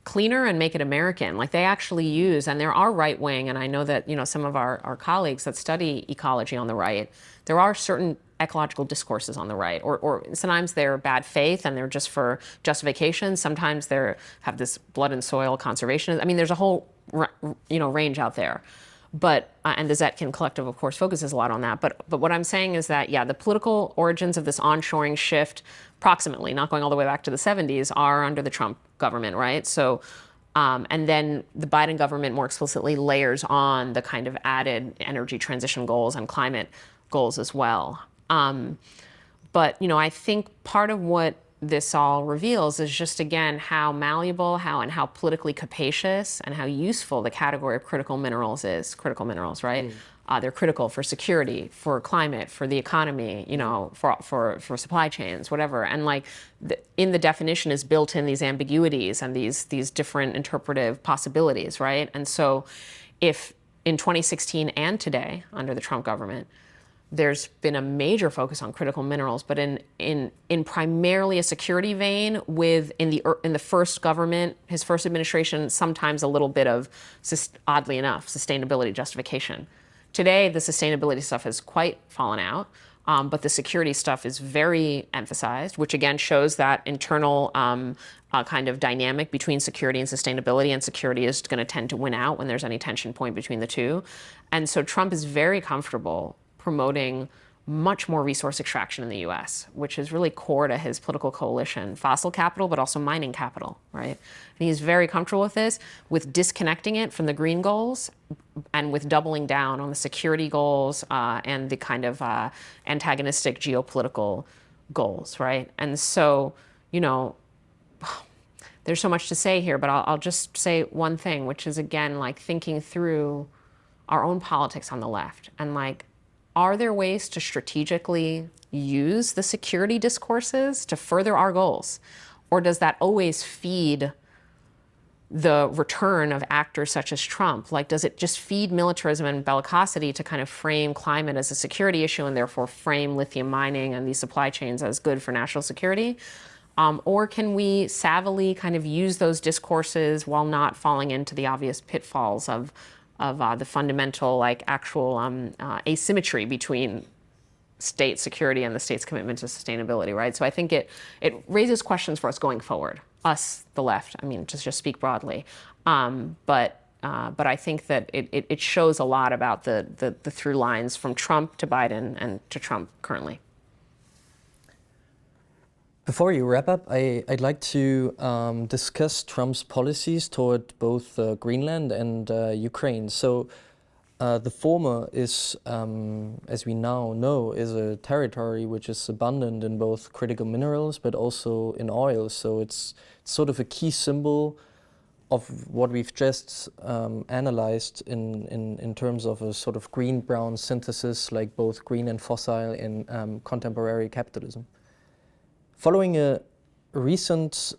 cleaner and make it American. Like, they actually use, and there are right wing, and I know that, some of our colleagues that study ecology on the right, there are certain ecological discourses on the right, or sometimes they're bad faith and they're just for justification. Sometimes they have this blood and soil conservation. I mean, there's a whole range out there. But and the Zetkin Collective, of course, focuses a lot on that. But what I'm saying is that, the political origins of this onshoring shift, approximately, not going all the way back to the 70s, are under the Trump government, right? So, and then the Biden government more explicitly layers on the kind of added energy transition goals and climate goals as well. But I think part of what this all reveals is just, again, how malleable, how politically capacious, and how useful the category of critical minerals is. Critical minerals, right? They're critical for security, for climate, for the economy, for supply chains, whatever. And in the definition is built in these ambiguities and these different interpretive possibilities, right? And so, if in 2016 and today, under the Trump government, there's been a major focus on critical minerals, but in primarily a security vein, in the first government, his first administration, sometimes a little bit of, oddly enough, sustainability justification. Today, the sustainability stuff has quite fallen out, but the security stuff is very emphasized, which again shows that internal kind of dynamic between security and sustainability, and security is going to tend to win out when there's any tension point between the two. And so Trump is very comfortable promoting much more resource extraction in the US, which is really core to his political coalition, fossil capital, but also mining capital, right? And he's very comfortable with this, with disconnecting it from the green goals and with doubling down on the security goals and the kind of antagonistic geopolitical goals, right? And so, there's so much to say here, but I'll just say one thing, which is, again, thinking through our own politics on the left, and are there ways to strategically use the security discourses to further our goals? Or does that always feed the return of actors such as Trump? Does it just feed militarism and bellicosity to kind of frame climate as a security issue and therefore frame lithium mining and these supply chains as good for national security? Or can we savvily kind of use those discourses while not falling into the obvious pitfalls of the fundamental, actual asymmetry between state security and the state's commitment to sustainability, right? So I think it raises questions for us going forward, us, the left. I mean, just speak broadly, but I think that it shows a lot about the through lines from Trump to Biden and to Trump currently. Before you wrap up, I'd like to discuss Trump's policies toward both Greenland and Ukraine. So the former is, as we now know, is a territory which is abundant in both critical minerals but also in oil. So it's sort of a key symbol of what we've just analyzed in terms of a sort of green-brown synthesis, like both green and fossil in contemporary capitalism. Following the recent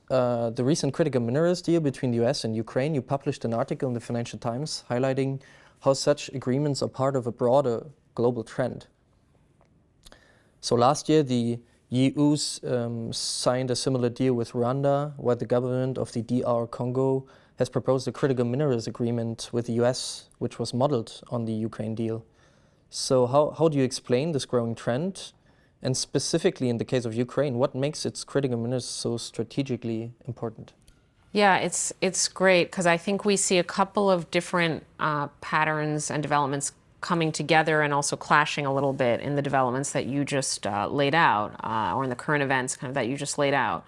critical minerals deal between the US and Ukraine, you published an article in the Financial Times highlighting how such agreements are part of a broader global trend. So last year, the EU signed a similar deal with Rwanda, while the government of the DR Congo has proposed a critical minerals agreement with the US, which was modeled on the Ukraine deal. So how do you explain this growing trend? And specifically in the case of Ukraine, what makes its critical minerals so strategically important? Yeah, it's great because I think we see a couple of different patterns and developments coming together and also clashing a little bit in the developments that you just laid out, or in the current events kind of that you just laid out.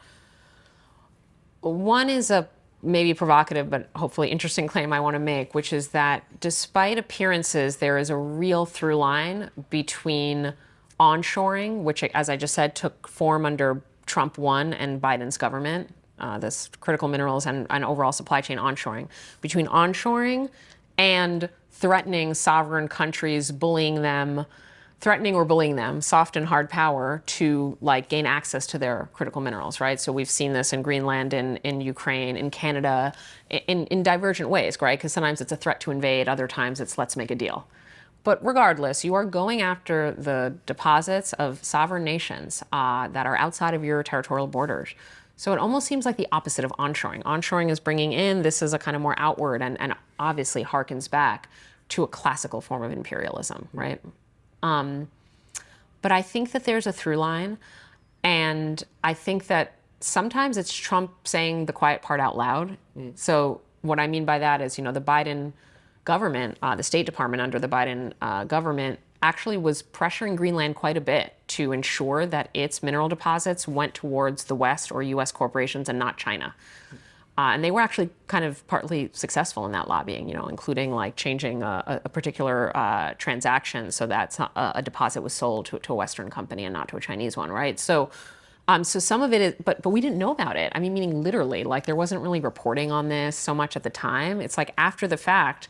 One is a maybe provocative but hopefully interesting claim I want to make, which is that despite appearances, there is a real through line between onshoring, which, as I just said, took form under Trump 1 and Biden's government, this critical minerals and overall supply chain onshoring, between onshoring and threatening sovereign countries, threatening or bullying them, soft and hard power, to like gain access to their critical minerals, right? So we've seen this in Greenland, in Ukraine, in Canada, in divergent ways, right? Because sometimes it's a threat to invade, other times it's let's make a deal. But regardless, you are going after the deposits of sovereign nations that are outside of your territorial borders. So it almost seems like the opposite of onshoring. Onshoring is bringing in, this is a kind of more outward and obviously harkens back to a classical form of imperialism, right? But I think that there's a through line, and I think that sometimes it's Trump saying the quiet part out loud. So what I mean by that is, the Biden government, the State Department under the Biden government, actually was pressuring Greenland quite a bit to ensure that its mineral deposits went towards the West or U.S. corporations and not China. And they were actually kind of partly successful in that lobbying, including like changing a particular transaction so that a deposit was sold to a Western company and not to a Chinese one, right? So some of it is, but we didn't know about it. I mean, meaning literally, like there wasn't really reporting on this so much at the time. It's like after the fact,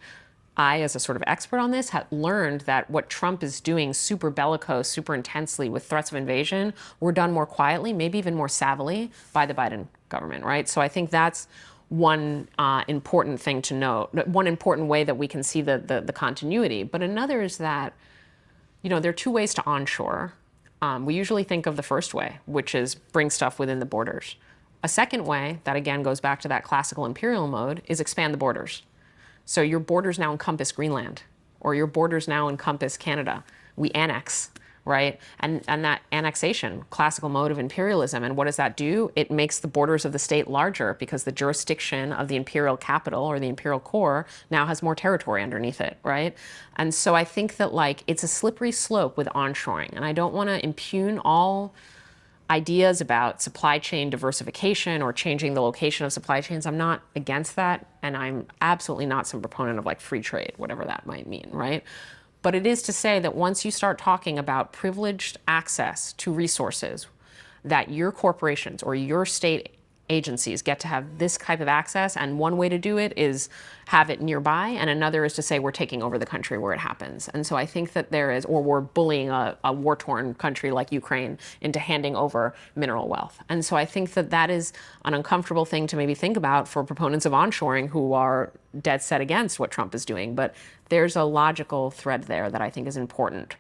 I, as a sort of expert on this, had learned that what Trump is doing super bellicose, super intensely with threats of invasion were done more quietly, maybe even more savvily by the Biden government, right? So I think that's one important thing to note, one important way that we can see the continuity. But another is that, there are two ways to onshore. We usually think of the first way, which is bring stuff within the borders. A second way, that again goes back to that classical imperial mode, is expand the borders. So your borders now encompass Greenland, or your borders now encompass Canada. We annex, right? And that annexation, classical mode of imperialism, and what does that do? It makes the borders of the state larger because the jurisdiction of the imperial capital or the imperial core now has more territory underneath it, right? And so I think that like it's a slippery slope with onshoring, and I don't want to impugn all ideas about supply chain diversification or changing the location of supply chains. I'm not against that, and I'm absolutely not some proponent of like free trade, whatever that might mean, right? But it is to say that once you start talking about privileged access to resources, that your corporations or your state agencies get to have this type of access, and one way to do it is have it nearby, and another is to say we're taking over the country where it happens. And so I think that there is, or we're bullying a war-torn country like Ukraine into handing over mineral wealth. And so I think that that is an uncomfortable thing to maybe think about for proponents of onshoring who are dead set against what Trump is doing. But there's a logical thread there that I think is important.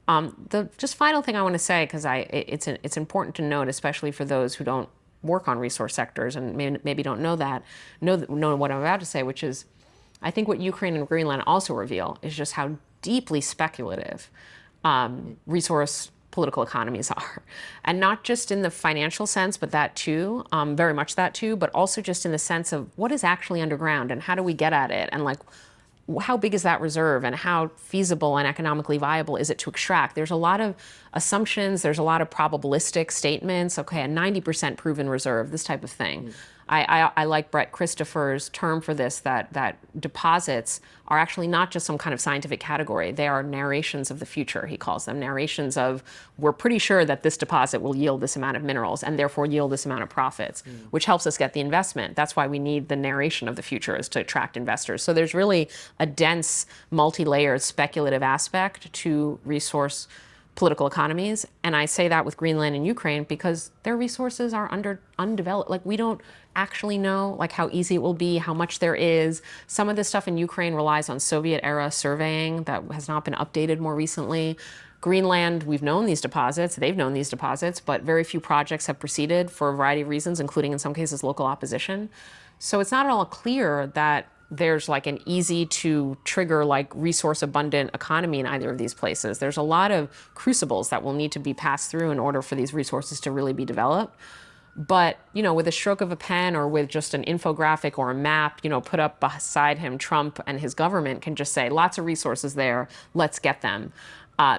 The just final thing I want to say, because it's important to note, especially for those who don't work on resource sectors and maybe don't know what I'm about to say, which is, I think what Ukraine and Greenland also reveal is just how deeply speculative resource political economies are. And not just in the financial sense, but that too, very much that too, but also just in the sense of what is actually underground and how do we get at it, and like how big is that reserve and how feasible and economically viable is it to extract? There's a lot of assumptions, there's a lot of probabilistic statements, okay, a 90% proven reserve, this type of thing. I like Brett Christopher's term for this, that deposits are actually not just some kind of scientific category. They are narrations of the future, he calls them. Narrations of, we're pretty sure that this deposit will yield this amount of minerals and therefore yield this amount of profits, which helps us get the investment. That's why we need the narration of the future, is to attract investors. So there's really a dense, multi-layered speculative aspect to resource political economies. And I say that with Greenland and Ukraine because their resources are undeveloped. Like, we don't actually know like how easy it will be, how much there is. Some of this stuff in Ukraine relies on Soviet era surveying that has not been updated more recently. Greenland, we've known these deposits, they've known these deposits, but very few projects have proceeded for a variety of reasons, including in some cases local opposition. So it's not at all clear that there's like an easy to trigger like resource abundant economy in either of these places. There's a lot of crucibles that will need to be passed through in order for these resources to really be developed. But, with a stroke of a pen or with just an infographic or a map, put up beside him, Trump and his government can just say, lots of resources there, let's get them.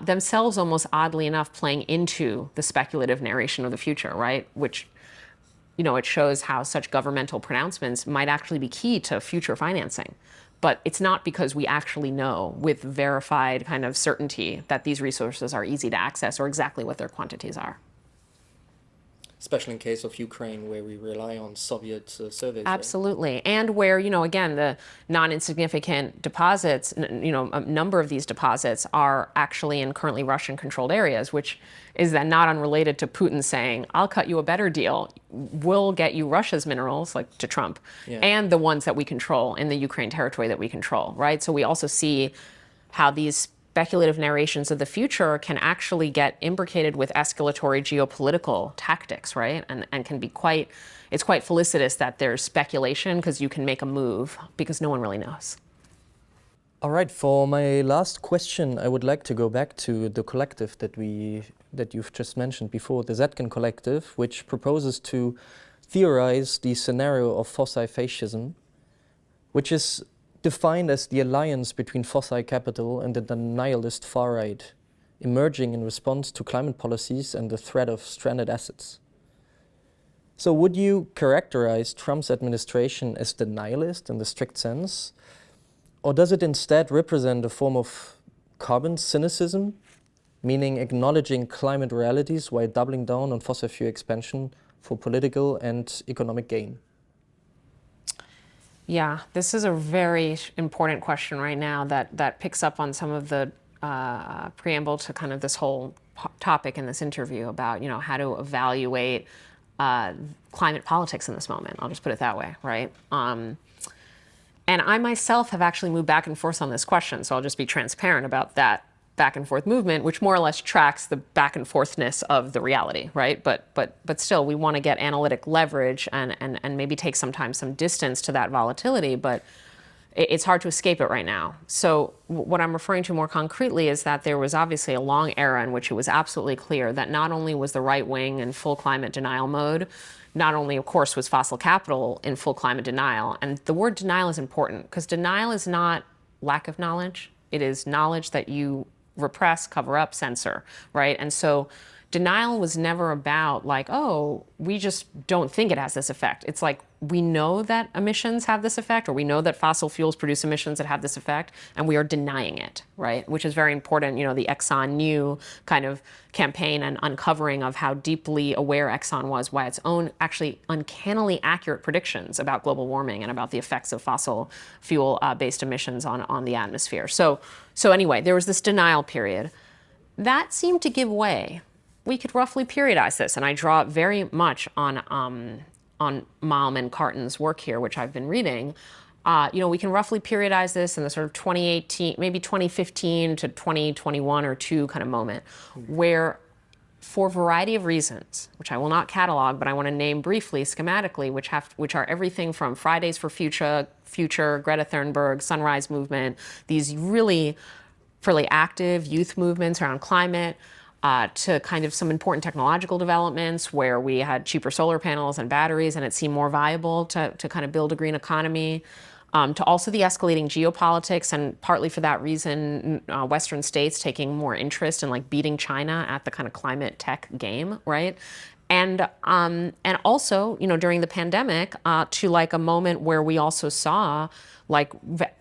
Themselves almost oddly enough playing into the speculative narration of the future, right? Which, it shows how such governmental pronouncements might actually be key to future financing. But it's not because we actually know with verified kind of certainty that these resources are easy to access or exactly what their quantities are. Especially in case of Ukraine, where we rely on Soviet surveys. Absolutely. Right? And where, again, the non-insignificant deposits, a number of these deposits are actually in currently Russian-controlled areas, which is then not unrelated to Putin saying, I'll cut you a better deal. We'll get you Russia's minerals, like to Trump, and the ones that we control in the Ukraine territory that we control, right? So we also see how these speculative narrations of the future can actually get imbricated with escalatory geopolitical tactics, right? And can be it's quite felicitous that there's speculation because you can make a move because no one really knows. All right, for my last question, I would like to go back to the collective that you've just mentioned before, the Zetkin Collective, which proposes to theorize the scenario of fossil fascism, which is defined as the alliance between fossil capital and the denialist far right, emerging in response to climate policies and the threat of stranded assets. So would you characterize Trump's administration as denialist in the strict sense? Or does it instead represent a form of carbon cynicism, meaning acknowledging climate realities while doubling down on fossil fuel expansion for political and economic gain? Yeah, this is a very important question right now that picks up on some of the preamble to kind of this whole topic in this interview about, how to evaluate climate politics in this moment. I'll just put it that way, right? And I myself have actually moved back and forth on this question, so I'll just be transparent about that back and forth movement, which more or less tracks the back and forthness of the reality, right? But still, we want to get analytic leverage and maybe take sometimes some distance to that volatility, but it's hard to escape it right now. So what I'm referring to more concretely is that there was obviously a long era in which it was absolutely clear that not only was the right wing in full climate denial mode, not only, of course, was fossil capital in full climate denial, and the word denial is important because denial is not lack of knowledge. It is knowledge that you repress, cover up, censor, right? And so denial was never about like, oh, we just don't think it has this effect. It's like, we know that emissions have this effect, or we know that fossil fuels produce emissions that have this effect, and we are denying it, right? Which is very important. The Exxon New kind of campaign and uncovering of how deeply aware Exxon was by its own actually uncannily accurate predictions about global warming and about the effects of fossil fuel-based emissions on the atmosphere. So anyway, there was this denial period. That seemed to give way. We could roughly periodize this, and I draw it very much on Malm and Carton's work here, which I've been reading. We can roughly periodize this in the sort of 2018, maybe 2015 to 2021 or two kind of moment, where for a variety of reasons, which I will not catalog, but I want to name briefly, schematically, which are everything from Fridays for Future, Greta Thunberg, Sunrise Movement, these really fairly active youth movements around climate, to kind of some important technological developments where we had cheaper solar panels and batteries and it seemed more viable to kind of build a green economy, to also the escalating geopolitics, and partly for that reason, Western states taking more interest in like beating China at the kind of climate tech game, right? And also, during the pandemic, to like a moment where we also saw like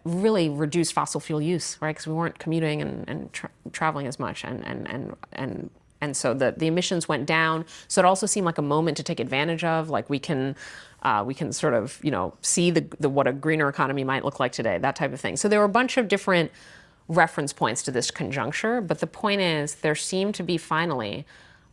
really reduced fossil fuel use, right? Because we weren't commuting and traveling as much, and so the emissions went down. So it also seemed like a moment to take advantage of. Like we can sort of see the what a greener economy might look like today, that type of thing. So there were a bunch of different reference points to this conjuncture, but the point is there seemed to be finally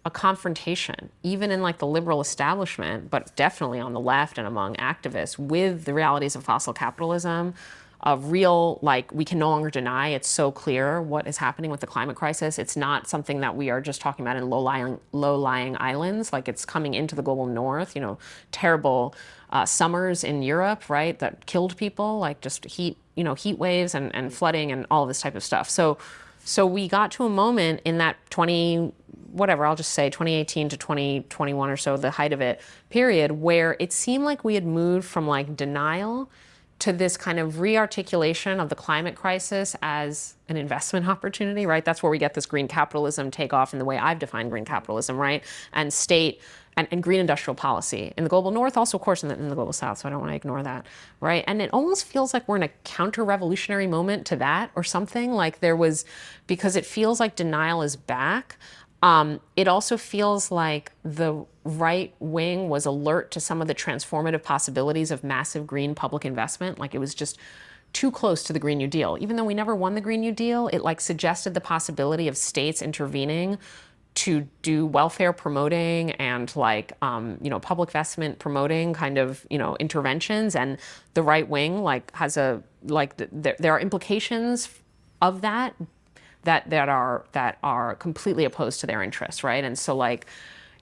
a confrontation, even in like the liberal establishment, but definitely on the left and among activists, with the realities of fossil capitalism, of real, like, we can no longer deny, it's so clear what is happening with the climate crisis. It's not something that we are just talking about in low-lying islands, like it's coming into the global north, terrible summers in Europe, right, that killed people, like just heat waves and flooding and all of this type of stuff. So we got to a moment in that whatever, I'll just say 2018 to 2021 or so, the height of it, period, where it seemed like we had moved from like denial to this kind of rearticulation of the climate crisis as an investment opportunity, right? That's where we get this green capitalism takeoff in the way I've defined green capitalism, right? And state and green industrial policy in the global north, also, of course, in the global south, so I don't want to ignore that, right? And it almost feels like we're in a counter-revolutionary moment to that or something, like there was, because it feels like denial is back. It also feels like the right wing was alert to some of the transformative possibilities of massive green public investment. Like it was just too close to the Green New Deal. Even though we never won the Green New Deal, it like suggested the possibility of states intervening to do welfare promoting and like, public investment promoting kind of, interventions. And the right wing like has there are implications of that are completely opposed to their interests, right? And so like,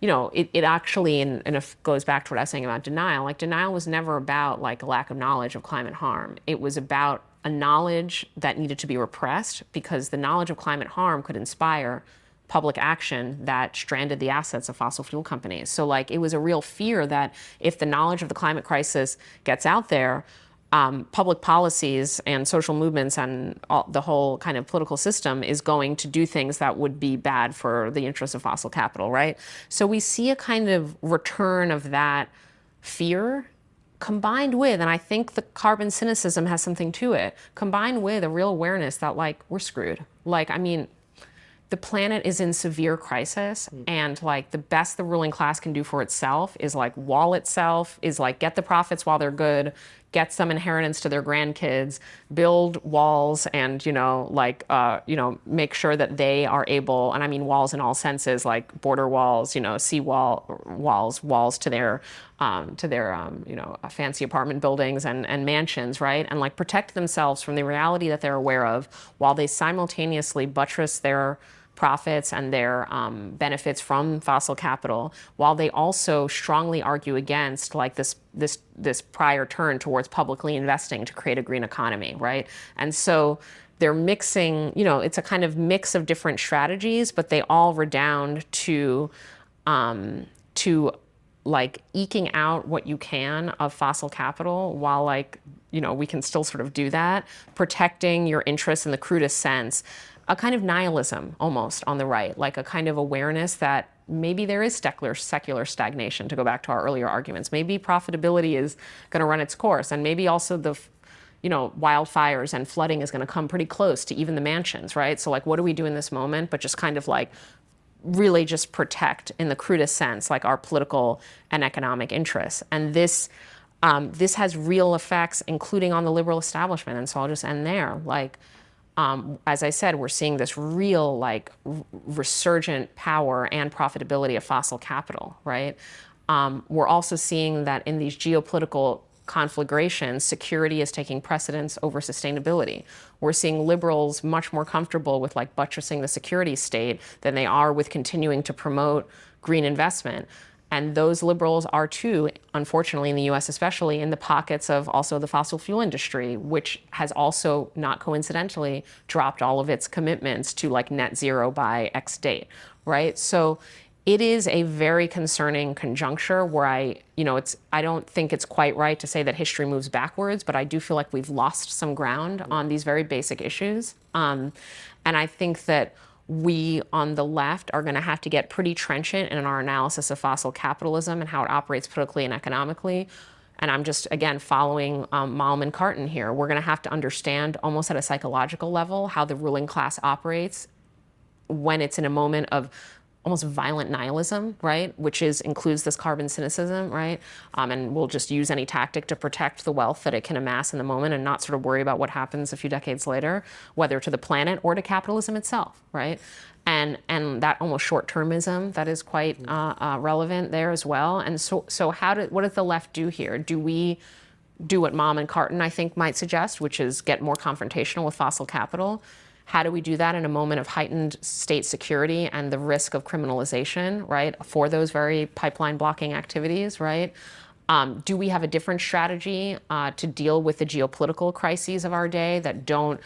it actually, and it goes back to what I was saying about denial, like denial was never about like a lack of knowledge of climate harm. It was about a knowledge that needed to be repressed because the knowledge of climate harm could inspire public action that stranded the assets of fossil fuel companies. So like it was a real fear that if the knowledge of the climate crisis gets out there, public policies and social movements and the whole kind of political system is going to do things that would be bad for the interests of fossil capital, right? So we see a kind of return of that fear combined with, and I think the carbon cynicism has something to it, combined with a real awareness that like we're screwed. Like, I mean, the planet is in severe crisis, and like the best the ruling class can do for itself is like wall itself, is like get the profits while they're good, get some inheritance to their grandkids, build walls, and make sure that they are able, and I mean walls in all senses, like border walls, sea walls to their fancy apartment buildings and mansions, right? And like protect themselves from the reality that they're aware of, while they simultaneously buttress their profits and their benefits from fossil capital, while they also strongly argue against like this prior turn towards publicly investing to create a green economy, right? And so they're mixing, it's a kind of mix of different strategies, but they all redound to like eking out what you can of fossil capital while like, we can still sort of do that, protecting your interests in the crudest sense, a kind of nihilism almost on the right, like a kind of awareness that maybe there is secular stagnation, to go back to our earlier arguments. Maybe profitability is going to run its course, and maybe also the wildfires and flooding is going to come pretty close to even the mansions, right? So like, what do we do in this moment but just kind of like really just protect in the crudest sense like our political and economic interests? And this has real effects, including on the liberal establishment. And so I'll just end there. Like, as I said, we're seeing this real like resurgent power and profitability of fossil capital, right? We're also seeing that in these geopolitical conflagrations, security is taking precedence over sustainability. We're seeing liberals much more comfortable with like buttressing the security state than they are with continuing to promote green investment. And those liberals are too, unfortunately, in the US especially, in the pockets of also the fossil fuel industry, which has also, not coincidentally, dropped all of its commitments to like net zero by X date, right? So it is a very concerning conjuncture where I don't think it's quite right to say that history moves backwards, but I do feel like we've lost some ground on these very basic issues. And I think that we on the left are going to have to get pretty trenchant in our analysis of fossil capitalism and how it operates politically and economically. And I'm just, again, following Malm and Carton here. We're going to have to understand almost at a psychological level how the ruling class operates when it's in a moment of almost violent nihilism, right? Which includes this carbon cynicism, right? And we'll just use any tactic to protect the wealth that it can amass in the moment and not sort of worry about what happens a few decades later, whether to the planet or to capitalism itself, right? And that almost short-termism that is quite relevant there as well. And so what does the left do here? Do we do what Malm and Carton, I think, might suggest, which is get more confrontational with fossil capital? How do we do that in a moment of heightened state security and the risk of criminalization, right, for those very pipeline blocking activities, right? Do we have a different strategy to deal with the geopolitical crises of our day that don't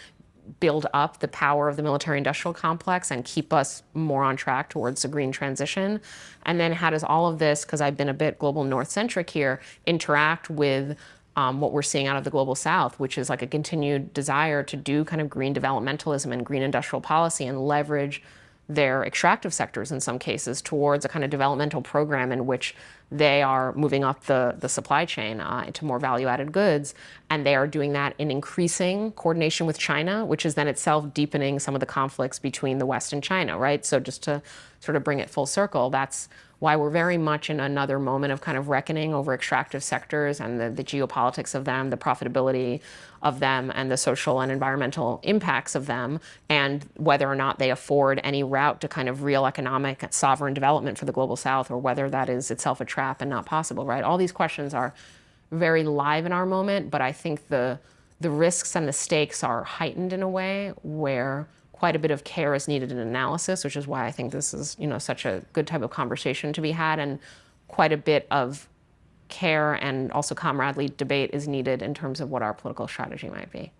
build up the power of the military-industrial complex and keep us more on track towards the green transition? And then how does all of this, because I've been a bit global north-centric here, interact with what we're seeing out of the global south, which is like a continued desire to do kind of green developmentalism and green industrial policy and leverage their extractive sectors in some cases towards a kind of developmental program in which they are moving up the supply chain into more value-added goods. And they are doing that in increasing coordination with China, which is then itself deepening some of the conflicts between the West and China, right? So just to sort of bring it full circle, that's why we're very much in another moment of kind of reckoning over extractive sectors and the geopolitics of them, the profitability of them, and the social and environmental impacts of them, and whether or not they afford any route to kind of real economic sovereign development for the global south, or whether that is itself a trap and not possible, right? All these questions are very live in our moment, but I think the risks and the stakes are heightened in a way where quite a bit of care is needed in analysis, which is why I think this is, such a good type of conversation to be had, and quite a bit of care and also comradely debate is needed in terms of what our political strategy might be.